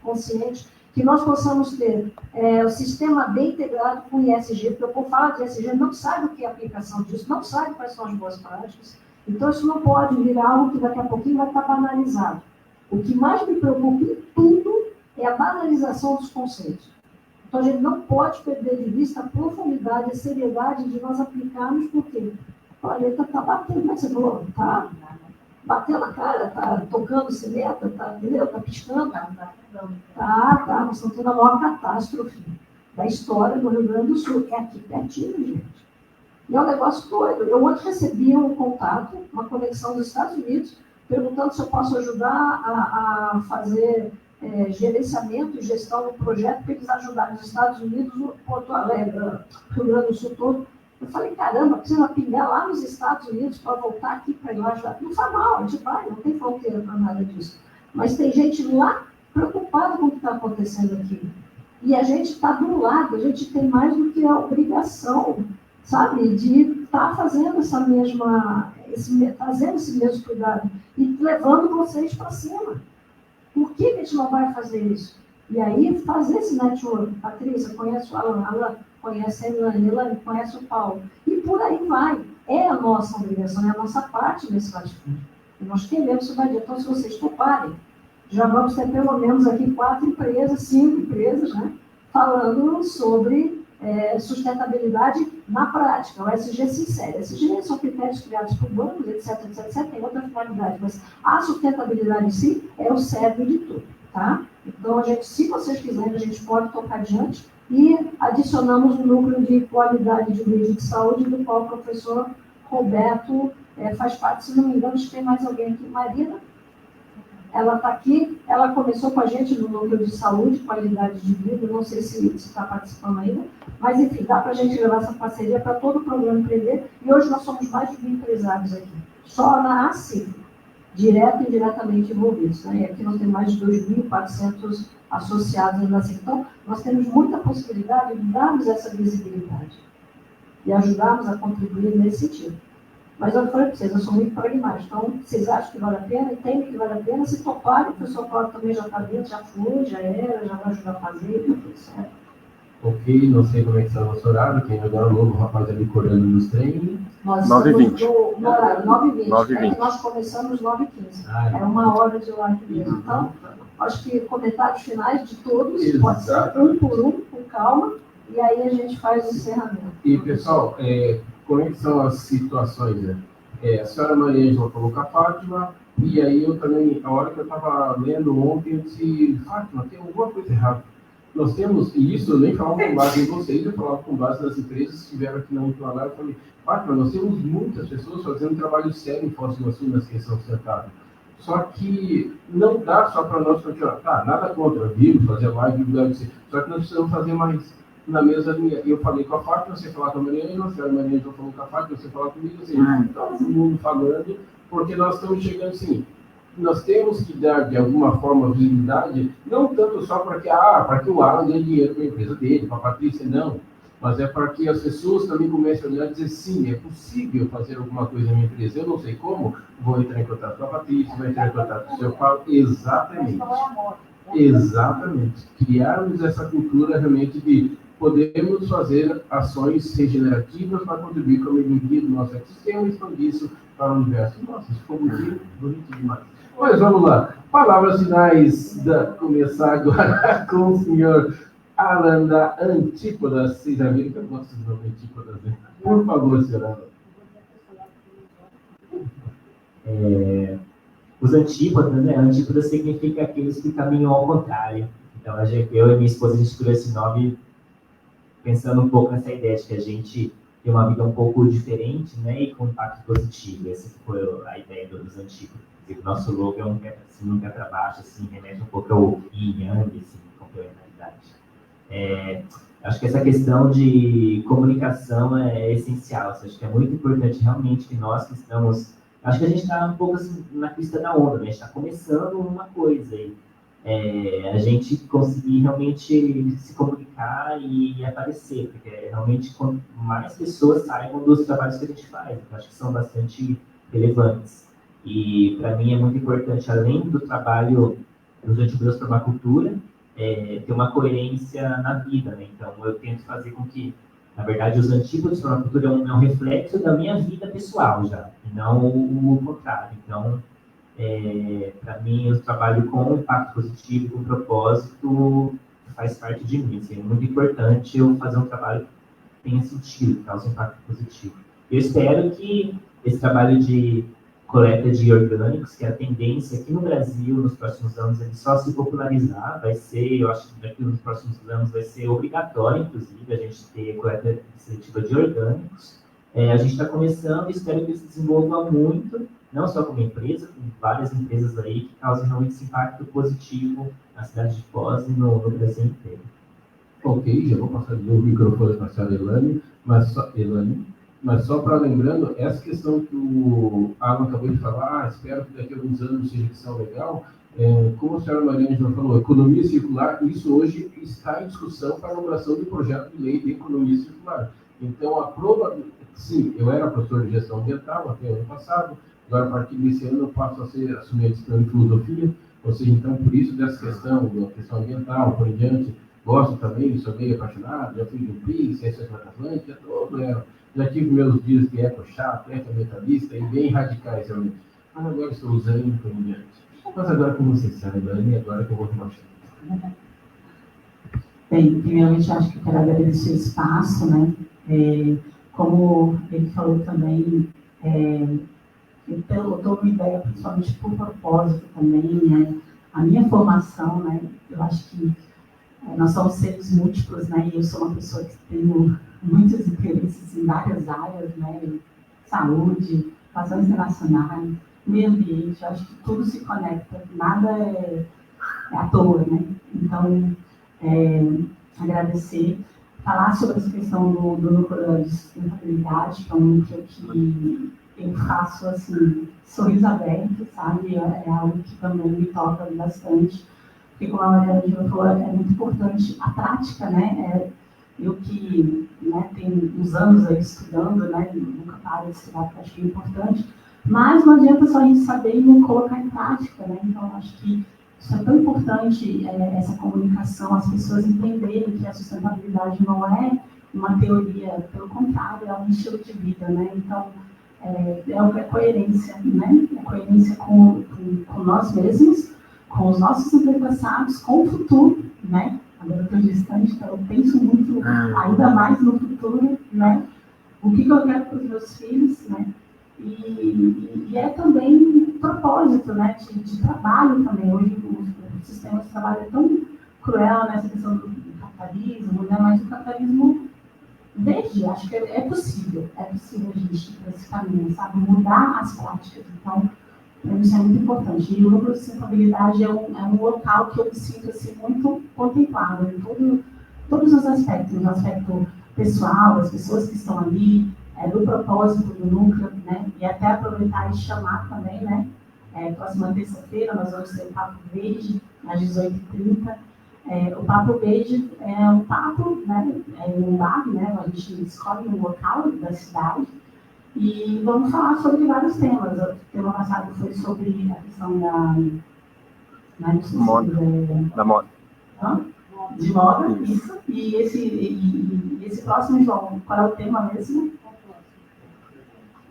consciente, que nós possamos ter o sistema bem integrado com o ISG, porque o povo fala de ISG, não sabe o que é a aplicação disso, não sabe quais são as boas práticas. Então, isso não pode virar algo que daqui a pouquinho vai estar banalizado. O que mais me preocupa em tudo é a banalização dos conceitos. Então, a gente não pode perder de vista a profundidade, a seriedade de nós aplicarmos, porque o planeta está batendo, como é que você falou? Está batendo a cara, está tocando cimento, está piscando. Nós estamos tendo a maior catástrofe da história do Rio Grande do Sul. É aqui pertinho, gente. E é um negócio doido. Eu ontem recebi um contato, uma conexão dos Estados Unidos, perguntando se eu posso ajudar a fazer gerenciamento e gestão do projeto para eles ajudarem os Estados Unidos, Porto Alegre, Rio Grande do Sul todo. Eu falei, caramba, precisa pingar lá nos Estados Unidos para voltar aqui para ir lá ajudar. Não faz mal, a gente vai, não tem fronteira para nada disso. Mas tem gente lá preocupada com o que está acontecendo aqui. E a gente está do lado, a gente tem mais do que a obrigação, sabe, de estar fazendo trazendo esse mesmo cuidado e levando vocês para cima. Por que a gente não vai fazer isso? E aí, fazer esse network. Patrícia, conhece o Alan conhece a Elane conhece o Paulo. E por aí vai. É a nossa obrigação, é a nossa parte nesse latifúndio. E nós queremos invadir. Então, se vocês toparem, já vamos ter pelo menos aqui 4 empresas, 5 empresas, né, falando sobre sustentabilidade na prática. O SG se insere. SG são critérios criados por bancos, etc, tem outra finalidade, mas a sustentabilidade em si é o cerne de tudo, tá? Então, se vocês quiserem, a gente pode tocar adiante e adicionamos um núcleo de qualidade de vida de saúde, do qual o professor Roberto faz parte. Se não me engano, tem mais alguém aqui. Marina? Ela está aqui, ela começou com a gente no núcleo de saúde, qualidade de vida, não sei se está participando ainda, mas enfim, dá para a gente levar essa parceria para todo o programa Empreender, e hoje nós somos mais de 20 empresários aqui, só na ACIF, direto e indiretamente envolvidos, né? E aqui nós temos mais de 2.400 associados na ACIF. Então, nós temos muita possibilidade de darmos essa visibilidade e ajudarmos a contribuir nesse sentido. Mas eu falei para vocês, eu sou muito pragmática. Então, vocês acham que vale a pena, entendem que vale a pena, se toparem, o professor Paulo também já está dentro, já foi, já era, já vai ajudar a fazer, está tudo certo. Ok, não sei como é que está o nosso horário, quem agora é o novo rapaz ali correndo nos treinos. Nós 9h20. no horário 9h20. 9h20. Nós começamos 9h15. É 1 hora de live mesmo. Então, acho que comentários finais de todos, pode ser um por um, com calma, e aí a gente faz o encerramento. E, pessoal, como é que são as situações, né? A senhora Maria Ângela falou com a Fátima, e aí eu também, a hora que eu estava lendo ontem, eu disse, Fátima, tem alguma coisa errada. Nós temos, e isso eu nem falava com base em vocês, eu falava com base nas empresas que estiveram aqui na última live, eu falei, Fátima, nós temos muitas pessoas fazendo um trabalho sério em Foz do Iguaçu na questão sustentável. Só que não dá só para nós continuar, nada contra, vimos, fazer live, só que nós precisamos fazer mais na mesma linha. Eu falei com a Fátima, você falar com a Mariana, a senhora Mariana falou com a Fátima, você falar comigo, assim, todo mundo falando, porque nós estamos chegando assim, nós temos que dar, de alguma forma, visibilidade, não tanto só para que o Alan dê dinheiro para a empresa dele, para a Patrícia, não, mas é para que as pessoas também comecem a olhar e dizer, sim, é possível fazer alguma coisa na minha empresa, eu não sei como, vou entrar em contato com a Patrícia, vou entrar em contato com o seu Paulo, exatamente. Exatamente. Criarmos essa cultura realmente de podemos fazer ações regenerativas para contribuir com a melhoria do nosso ecossistema e expandir isso para o universo. Nossa, isso ficou muito bonito demais. Mas vamos lá. Palavras finais, começar agora com o senhor Alan da Antípodas. Vocês já viram que eu gosto do nome Antípodas, né? Por favor, senhor Alan. Os antípodas, né? Antípodas significa aqueles que caminham ao contrário. Então, eu e minha esposa, a gente criou esse nome pensando um pouco nessa ideia de que a gente tem uma vida um pouco diferente, né? E com impacto positivo. Essa foi a ideia dos antípodas. O nosso logo é um pé para cima, um pé para baixo, assim, remete um pouco ao yin yang, assim, complementaridade. Acho que essa questão de comunicação é essencial. Acho que é muito importante realmente que nós que estamos... Acho que a gente está um pouco assim, na crista da onda, né? A gente está começando uma coisa aí. A gente conseguir realmente se comunicar e aparecer, porque realmente quanto mais pessoas saibam dos trabalhos que a gente faz, eu acho que são bastante relevantes. E para mim é muito importante, além do trabalho dos antípodas para uma cultura, ter uma coerência na vida, né? Então eu tento fazer com que, na verdade, os antípodas para uma cultura é um reflexo da minha vida pessoal já, e não o contrário. Então, para mim, eu trabalho com impacto positivo, com propósito, faz parte de mim. Assim, é muito importante eu fazer um trabalho que tenha sentido, que cause impacto positivo. Eu espero que esse trabalho de coleta de orgânicos, que é a tendência aqui no Brasil, nos próximos anos, ele só se popularizar, vai ser, eu acho que daqui nos próximos anos vai ser obrigatório, inclusive, a gente ter coleta seletiva de orgânicos. A gente está começando e espero que isso se desenvolva muito, não só como empresa, como várias empresas aí que causem realmente esse impacto positivo na cidade de Foz e no Brasil inteiro. Ok, já vou passar de novo o microfone para a senhora Elane, mas só, Elane, Mas só para lembrando, essa questão que o Alan acabou de falar, espero que daqui a alguns anos seja edição legal, como a senhora Mariana já falou, economia circular, isso hoje está em discussão para a elaboração do projeto de lei de economia circular. Então, a sim, eu era professor de gestão ambiental até o ano passado, agora a partir desse ano eu passo a assumir a disciplina de filosofia, ou seja, então, por isso dessa questão, da questão ambiental, por em diante, gosto também, sou meio apaixonado, já fui de PRI, Ciências Atlânticas, já tive meus dias de eco-chato, eco-metalista, e bem radicais realmente. Mas agora estou usando por em diante. Mas agora com você, Sara, agora que eu vou tomar chá. Bem, primeiramente, acho que eu quero agradecer o espaço, né? Como ele falou também, eu dou uma ideia, principalmente por propósito também, né? A minha formação, né? Eu acho que nós somos seres múltiplos, né? E eu sou uma pessoa que tenho muitos interesses em várias áreas, né? Saúde, relações internacionais, meio ambiente, eu acho que tudo se conecta, nada é à toa, né? Então, agradecer, falar sobre essa questão do núcleo de sustentabilidade, que é um núcleo que eu faço, assim, sorriso aberto, sabe? É algo que também me toca bastante, porque, como a Mariana já falou, é muito importante a prática, né? Eu que, né, tenho uns anos aí estudando, né? Nunca paro de estudar, porque acho que é importante, mas não adianta só a gente saber e não colocar em prática, né? Então, acho que isso é tão importante, essa comunicação, as pessoas entenderem que a sustentabilidade não é uma teoria, pelo contrário, é um estilo de vida, né? Então, é coerência, né? É coerência com nós mesmos, com os nossos antepassados, com o futuro, né? Agora eu estou distante, então eu penso muito, ainda mais no futuro, né? O que eu quero para os meus filhos, né? E é também um propósito, né, de trabalho também. Hoje o sistema de trabalho é tão cruel nessa questão do capitalismo, né, mas o capitalismo verde, acho que é possível a gente ir para esse caminho, sabe, mudar as práticas. Então, isso é muito importante. E o núcleo de sustentabilidade é um local que eu me sinto assim, muito contemplado em todos os aspectos, no aspecto pessoal, das pessoas que estão ali, do propósito do núcleo, né? E até aproveitar e chamar também, né? Próxima terça-feira nós vamos ter o Papo Verde, às 18h30. O Papo Verde é um papo, né? Em um bar, né? A gente escolhe um local da cidade e vamos falar sobre vários temas. O tema passado foi sobre a questão da moda. De moda, isso. E esse próximo, João, qual é o tema mesmo?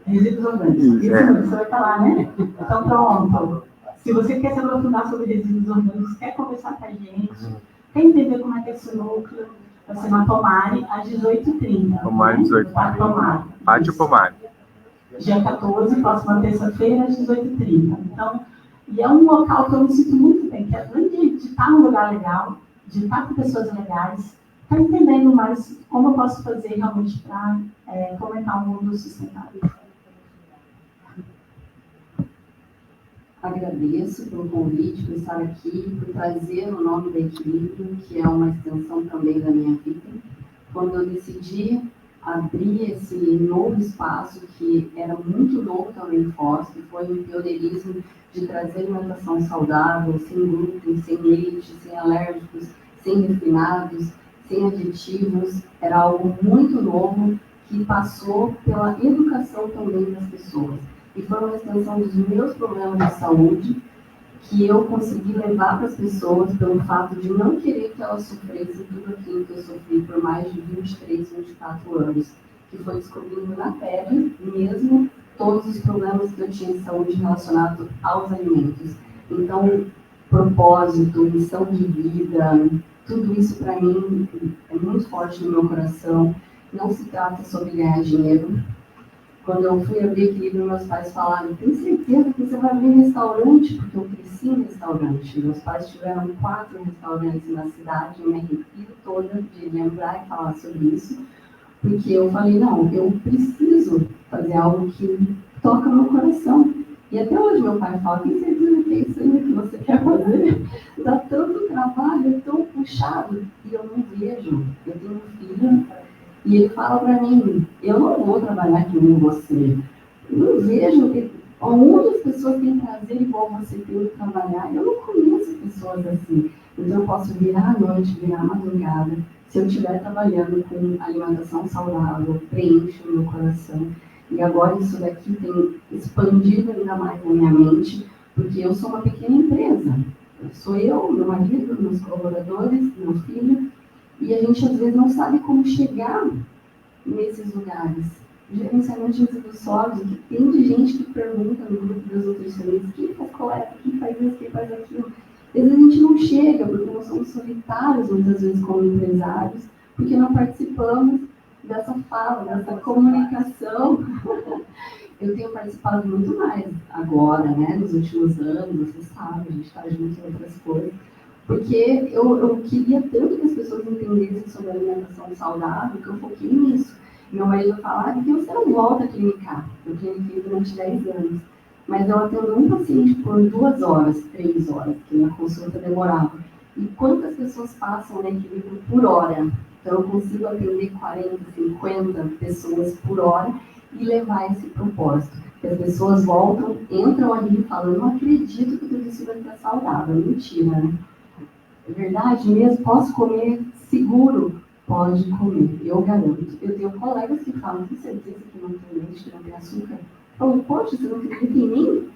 Resíduos orgânicos. Isso, você vai falar, né? Então, pronto. Se você quer se aprofundar sobre resíduos orgânicos, quer conversar com a gente, quer entender como é que é esse núcleo, vai ser na Pomare, às 18h30. Pomare, 18h30. Pátio Pomare. Dia 14, próxima terça-feira, às 18h30. Então, e é um local que eu me sinto muito bem, que além de estar num lugar legal, de estar com pessoas legais, está entendendo mais como eu posso fazer realmente para fomentar um mundo sustentável. Agradeço pelo convite, por estar aqui, por trazer o nome da Equilíbrio, que é uma extensão também da minha vida. Quando eu decidi abrir esse novo espaço, que era muito novo também em Foz, que foi um pioneirismo de trazer alimentação saudável, sem glúten, sem leite, sem alérgicos, sem refinados, sem aditivos, era algo muito novo que passou pela educação também das pessoas. E foi uma extensão dos meus problemas de saúde que eu consegui levar para as pessoas pelo fato de não querer que elas sofressem tudo aquilo que eu sofri por mais de 23, 24 anos, que foi descobrindo na pele mesmo todos os problemas que eu tinha de saúde relacionados aos alimentos. Então, propósito, missão de vida, tudo isso para mim é muito forte no meu coração. Não se trata sobre ganhar dinheiro. Quando eu fui abrir Equilíbrio, meus pais falaram: tem certeza que você vai abrir restaurante? Porque eu cresci em restaurante. Meus pais tiveram 4 restaurantes na cidade, eu me arrepio toda de lembrar e falar sobre isso, porque eu falei, não, eu preciso fazer algo que toca meu coração. E até hoje meu pai fala: tem certeza que é isso aí que você quer fazer? Dá tanto trabalho, é tão puxado, e eu não vejo. Eu tenho um filho, e E ele fala para mim, eu não vou trabalhar que nem você. Eu não vejo onde as pessoas têm prazer igual você tem de trabalhar. Eu não conheço pessoas assim. Então eu posso virar à noite, virar à madrugada. Se eu estiver trabalhando com alimentação saudável, preenche o meu coração. E agora isso daqui tem expandido ainda mais na minha mente, porque eu sou uma pequena empresa. Sou eu, meu marido, meus colaboradores, meu filho, e a gente às vezes não sabe como chegar nesses lugares. Gerenciamento de resíduos sólidos, que tem de gente que pergunta no grupo das nutricionistas, quem faz coleta, quem faz isso, quem faz aquilo. Às vezes a gente não chega, porque nós somos solitários muitas vezes como empresários, porque não participamos dessa fala, dessa comunicação. Eu tenho participado muito mais agora, né, nos últimos anos, você sabe, a gente está junto em outras coisas, porque eu queria tanto que as pessoas entendessem sobre alimentação saudável, que eu foquei nisso. Meu marido fala, por que você não volta a clinicar? Eu cliniquei durante 10 anos, mas eu atendo um paciente por 2 horas, 3 horas, que minha consulta demorava. E quantas pessoas passam no equilíbrio por hora? Então eu consigo atender 40, 50 pessoas por hora, e levar esse propósito. Que as pessoas voltam, entram ali e falam, eu não acredito que tudo isso vai ser saudável. Mentira, né? É verdade mesmo? Posso comer seguro? Pode comer, eu garanto. Eu tenho colegas que falam, com certeza que não tem leite, que não tem açúcar. Falam, poxa, você não acredita em mim?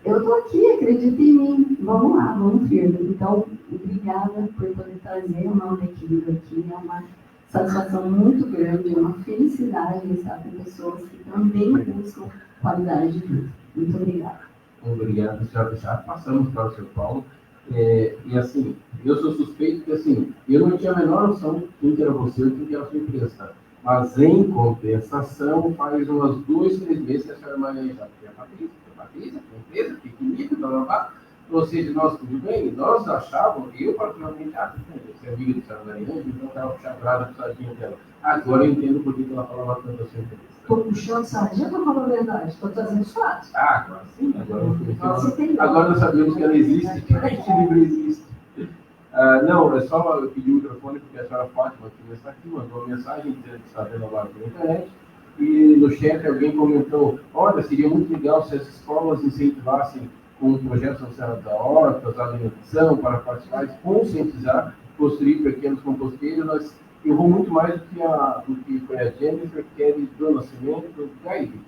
Eu estou aqui, acredita em mim. Vamos lá, vamos firme. Então, obrigada por poder trazer o nome equilíbrio aqui. É uma satisfação muito grande, uma felicidade estar com pessoas que também buscam qualidade de vida. Muito obrigada. Obrigado, senhora. Já passamos para o seu Paulo. E assim, eu sou suspeito que assim, eu não tinha a menor noção de quem que era você ou quem que era a sua empresa. Mas em compensação, faz umas 2, 3 meses que a senhora Maria já tem a Patrícia, a empresa, pequenininha, blá, blá, blá. Ou seja, nós tudo bem, nós achávamos, eu particularmente, você é amiga do senhora Maria, então estava puxando puxadinha dela. Agora eu entendo por que ela falava tanto a sua empresa. Estou puxando sardinha para falar a verdade, estou trazendo os fatos. Agora sim, agora nós sabemos que ela existe, que a equilíbrio existe. Não, é só eu pedir o microfone porque a senhora Fátima está aqui, mandou uma mensagem que está vendo agora pela internet. E no chat alguém comentou, olha, seria muito legal se as escolas incentivassem com projetos sociais da horta, da alimentação, para participar, conscientizar, construir pequenos composteiros. Eu vou muito mais do que foi a Jennifer, que é do Nascimento, do Gaide,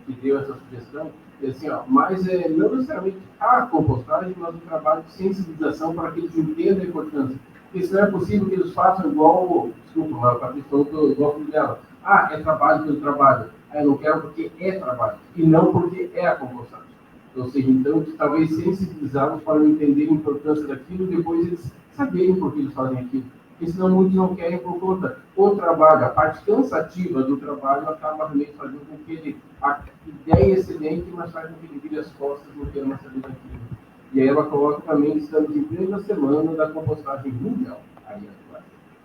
que deu essa sugestão. E assim, mas não necessariamente a compostagem, mas o trabalho de sensibilização para que eles entendam a importância. Porque não é possível que eles façam igual, desculpa, a Patrícia falou que eu gosto dela. É trabalho pelo trabalho. Eu não quero porque é trabalho, e não porque é a compostagem. Ou seja, então, talvez sensibilizá-los para entender a importância daquilo e depois eles saberem por que eles fazem aquilo. Porque senão muitos não querem por conta. O trabalho, a parte cansativa do trabalho acaba realmente fazendo com que a ideia é excelente, mas faz com que ele vire as costas no que é uma saber daquilo. E aí ela coloca também que estamos em plena semana da compostagem mundial.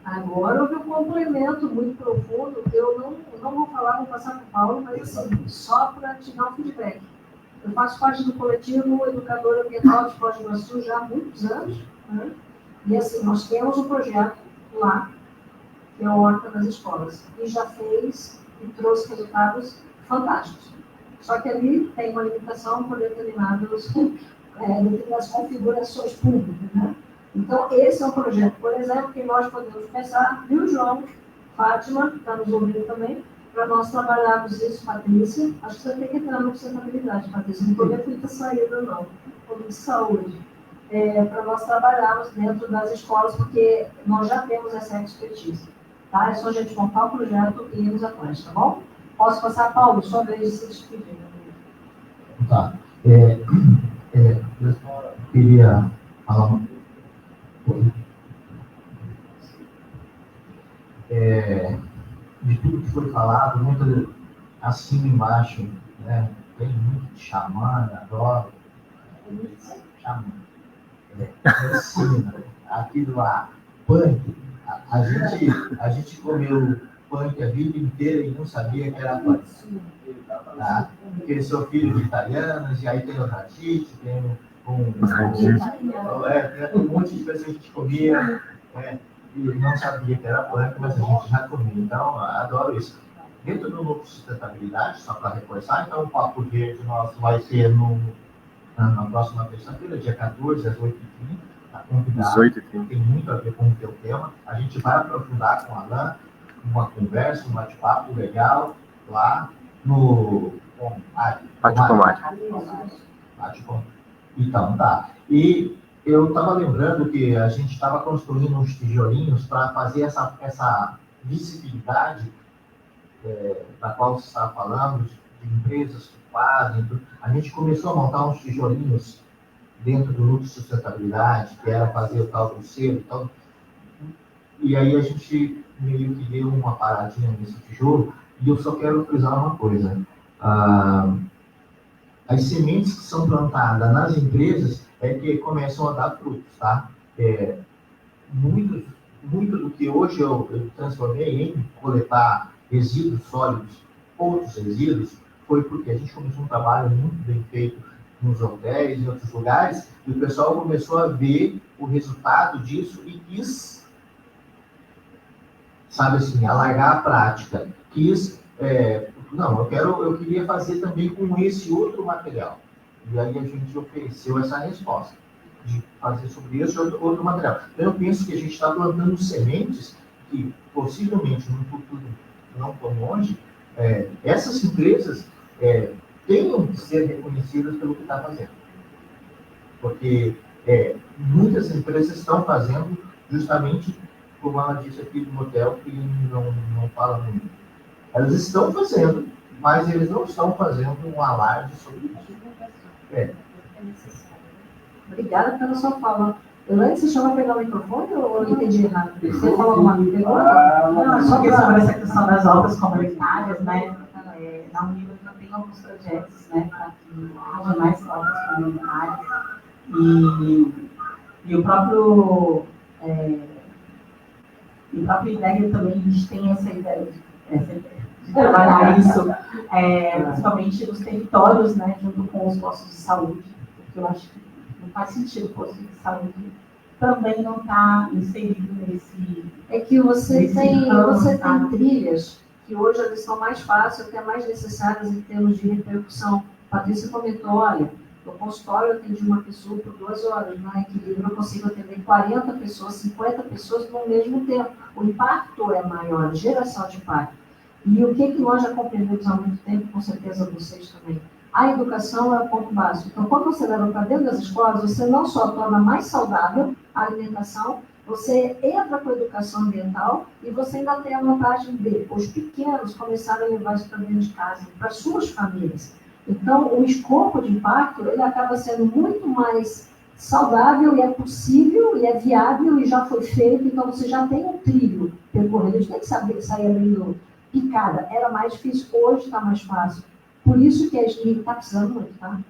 Agora houve um complemento muito profundo, eu não vou falar, vou passar para o Paulo, mas assim, só para te dar um feedback. Eu faço parte do coletivo Educador Ambiental de Foz do Iguaçu já há muitos anos, né? E assim, nós temos um projeto lá, que é a Horta das Escolas, e já fez e trouxe resultados fantásticos. Só que ali tem uma limitação por determinadas configurações públicas, né? Então, esse é um projeto, por exemplo, que nós podemos pensar, viu, João, Fátima, que está nos ouvindo também, para nós trabalharmos isso, Patrícia. Acho que você tem que entrar na sustentabilidade, Patrícia, não poder ter saída, não, como de saúde. Para nós trabalharmos dentro das escolas, porque nós já temos essa expertise. Tá? É só a gente montar o projeto e irmos atrás, tá bom? Posso passar, Paulo, sua vez de se despedir. Tá. Eu queria falar de tudo que foi falado, muito acima e embaixo, né? Tem muito de xamã, adoro. Xamã. Ensina. Aquilo lá, punk. A gente comeu punk a vida inteira e não sabia que era punk. Tá? Porque eu sou filho de italianos, e aí tem o ratite, tem um monte de coisas que a gente comia. não sabia que era planta, mas a gente já comia. Então, adoro isso. Dentro do núcleo de sustentabilidade, só para reforçar, então o Papo Verde nosso vai ser na próxima terça-feira, dia 14, às 8h30. Está convidado, 18h30. Tem muito a ver com o teu tema. A gente vai aprofundar com a Alain uma conversa, um bate-papo legal lá no Pátio Comário. Então, tá. E eu estava lembrando que a gente estava construindo uns tijolinhos para fazer essa visibilidade da qual você estava falando, de empresas que fazem. A gente começou a montar uns tijolinhos dentro do núcleo de sustentabilidade, que era fazer o tal do selo e tal. E aí a gente meio que deu uma paradinha nesse tijolo, e eu só quero frisar uma coisa. As sementes que são plantadas nas empresas é que começam a dar frutos, tá? Muito do que hoje eu transformei em coletar resíduos sólidos, outros resíduos, foi porque a gente começou um trabalho muito bem feito nos hotéis e outros lugares, e o pessoal começou a ver o resultado disso e quis, sabe assim, alargar a prática. Eu queria fazer também com esse outro material. E aí a gente ofereceu essa resposta, de fazer sobre esse outro material. Então eu penso que a gente está plantando sementes que, possivelmente, no futuro não tão longe, essas empresas tenham que ser reconhecidas pelo que está fazendo. Porque muitas empresas estão fazendo justamente, como ela disse aqui do motel, que não fala muito. Elas estão fazendo, mas eles não estão fazendo um alarde sobre isso. Obrigada pela sua fala. Elaine, você chama a pegar o microfone ou eu entendi errado? Você falou alguma coisa? Não, só que sobre essa questão das obras comunitárias, né? Na Unidos eu tenho alguns projetos, né? Para que haja mais obras comunitárias. E o próprio IDEG também, a gente tem essa ideia de trabalhar isso, principalmente nos territórios, né? Junto com os postos de saúde, porque eu acho que não faz sentido o posto de saúde também não está inserido nesse... É que você tem trilhas que hoje elas são mais fáceis, até mais necessárias em termos de repercussão. Patrícia comentou, olha, no consultório eu atendi uma pessoa por 2 horas, na equilíbrio eu consigo atender 40 pessoas, 50 pessoas no mesmo tempo. O impacto é maior, a geração de impacto. E o que nós já compreendemos há muito tempo, com certeza vocês também, a educação é o ponto básico. Então, quando você leva para dentro das escolas, você não só torna mais saudável a alimentação, você entra com a educação ambiental e você ainda tem a vantagem de os pequenos começarem a levar isso para dentro de casa, para suas famílias. Então, o escopo de impacto, ele acaba sendo muito mais saudável e é possível e é viável e já foi feito, então você já tem um trilho percorrido. A gente tem que saber sair abrindo picada. Era mais difícil, hoje está mais fácil. Por isso que a gente está precisando muito, tá?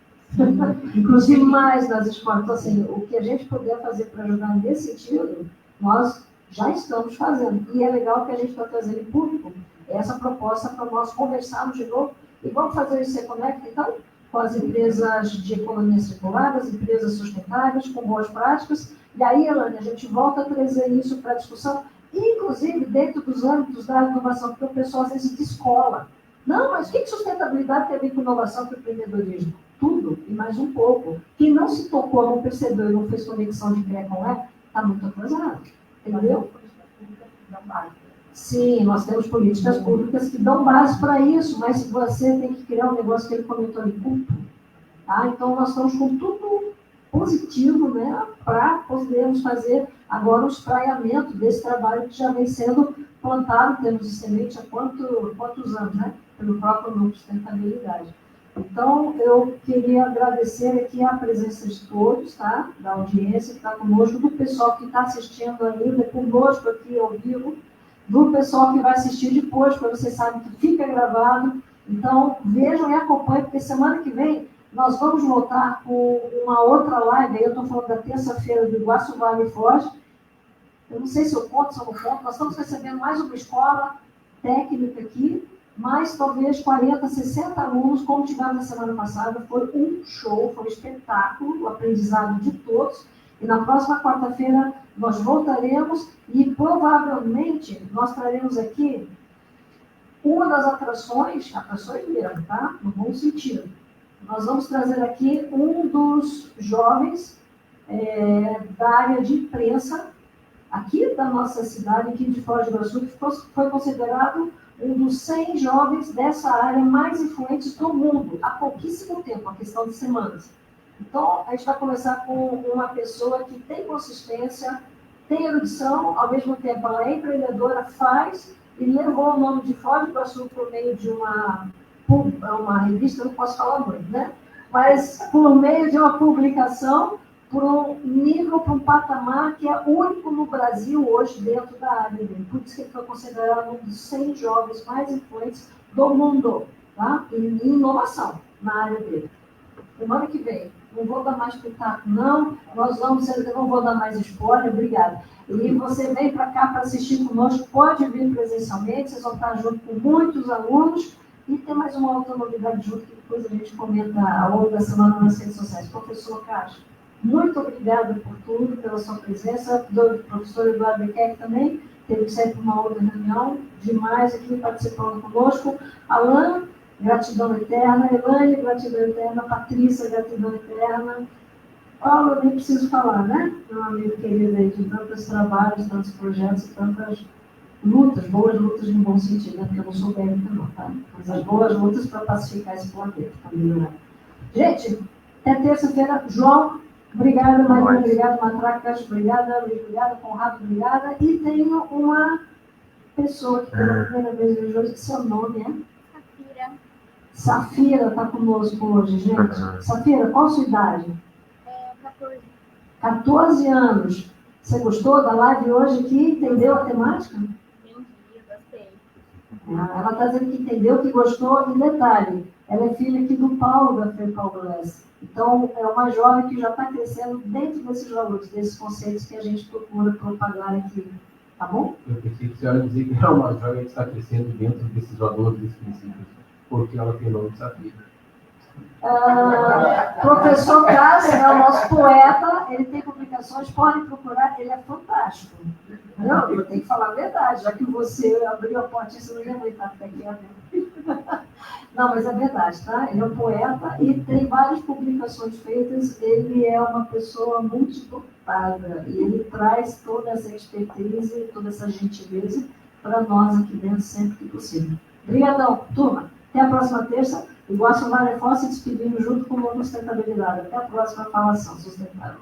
Inclusive mais nas escolas. Então, assim, o que a gente puder fazer para ajudar nesse sentido, nós já estamos fazendo. E é legal que a gente está trazendo em público essa proposta para nós conversarmos de novo. E vamos fazer isso Conecta, então, com as empresas de economia circular, as empresas sustentáveis, com boas práticas. E aí, Elaine, a gente volta a trazer isso para a discussão, inclusive dentro dos âmbitos da inovação, porque o pessoal às vezes descola. Não, mas o que sustentabilidade tem a ver com inovação e empreendedorismo? Tudo, e mais um pouco. Quem não se tocou, não percebeu e não fez conexão de CREA com E, está muito atrasado. Entendeu? Sim, nós temos políticas públicas que dão base para isso, mas você tem que criar um negócio que ele comentou ali, culto. Tá? Então, nós estamos com tudo positivo, né, para podermos fazer agora o espraiamento desse trabalho que já vem sendo plantado em termos de semente há quantos anos, né? Pelo próprio núcleo de sustentabilidade. Então, eu queria agradecer aqui a presença de todos, tá? Da audiência que está conosco, do pessoal que está assistindo ainda conosco aqui ao vivo, do pessoal que vai assistir depois, porque vocês sabem que fica gravado. Então, vejam e acompanhem, porque semana que vem nós vamos voltar com uma outra live, aí eu estou falando da terça-feira do Iguaçu Vale Foz. Eu não sei se eu conto, se eu não conto. Nós estamos recebendo mais uma escola técnica aqui, mais talvez 40, 60 alunos, como tivemos na semana passada. Foi um show, foi um espetáculo, o aprendizado de todos. E na próxima quarta-feira nós voltaremos e provavelmente nós traremos aqui uma das atrações mesmo, tá? No bom sentido. Nós vamos trazer aqui um dos jovens da área de imprensa aqui da nossa cidade, aqui de Foz do Iguaçu, que foi considerado um dos 100 jovens dessa área mais influentes do mundo, há pouquíssimo tempo, uma questão de semanas. Então, a gente vai começar com uma pessoa que tem consistência, tem erudição, ao mesmo tempo ela é empreendedora, faz e levou o nome de Foz do Iguaçu por meio de uma revista, não posso falar muito, né? Mas por meio de uma publicação, por um nível, por um patamar que é único no Brasil hoje dentro da área dele. Por isso que ele foi considerado um dos 100 jovens mais influentes do mundo, tá? Em inovação na área dele. Semana que vem, não vou dar mais pitaco, não. Eu não vou dar mais spoiler, obrigada. E você vem para cá para assistir conosco, pode vir presencialmente, vocês vão estar junto com muitos alunos. E tem mais uma outra novidade junto, que depois a gente comenta ao longo da semana nas redes sociais. Professor Castro, muito obrigada por tudo, pela sua presença. Do professor Eduardo Bequec também, teve sempre uma outra reunião, demais aqui participando conosco. Alan, gratidão eterna. Elaine, gratidão eterna. Patrícia, gratidão eterna. Paulo, eu nem preciso falar, né? Meu amigo querido aí, de tantos trabalhos, tantos projetos, tantas lutas, boas lutas no bom sentido, né? Porque eu não sou bélica não, tá? Mas as boas lutas para pacificar esse planeta, para melhorar. Gente, até terça-feira. João, obrigada, Maria, obrigada, Matracas, obrigada, Luiz, obrigada, Conrado, obrigada. E tenho uma pessoa que pela primeira vez eu já disse seu nome, Safira. Safira está conosco hoje, gente. Safira, qual a sua idade? 14. 14 anos. Você gostou da live hoje aqui? Entendeu a temática? Entendi, gostei. Ela está dizendo que entendeu, que gostou. E detalhe, ela é filha aqui do Paulo, da Frei Paulo Glass. Então, é uma jovem que já está crescendo dentro desses valores, desses conceitos que a gente procura propagar aqui. Tá bom? Eu pensei que a senhora dizia que é uma jovem que está crescendo dentro desses valores, desses princípios, porque ela tem nome de Safira. Professor Cássio é o nosso poeta, ele tem publicações, podem procurar, ele é fantástico. Não, eu tenho que falar a verdade, já que você abriu a porta, você não ia aguentar até aqui. Não, mas é verdade, tá? Ele é um poeta e tem várias publicações feitas, ele é uma pessoa multidotada e ele traz toda essa expertise, toda essa gentileza para nós aqui dentro sempre que possível. Obrigadão, turma. Até a próxima terça. Iguaçu Vale Força se despedindo junto com o Mundo Sustentabilidade. Até a próxima falação sustentável.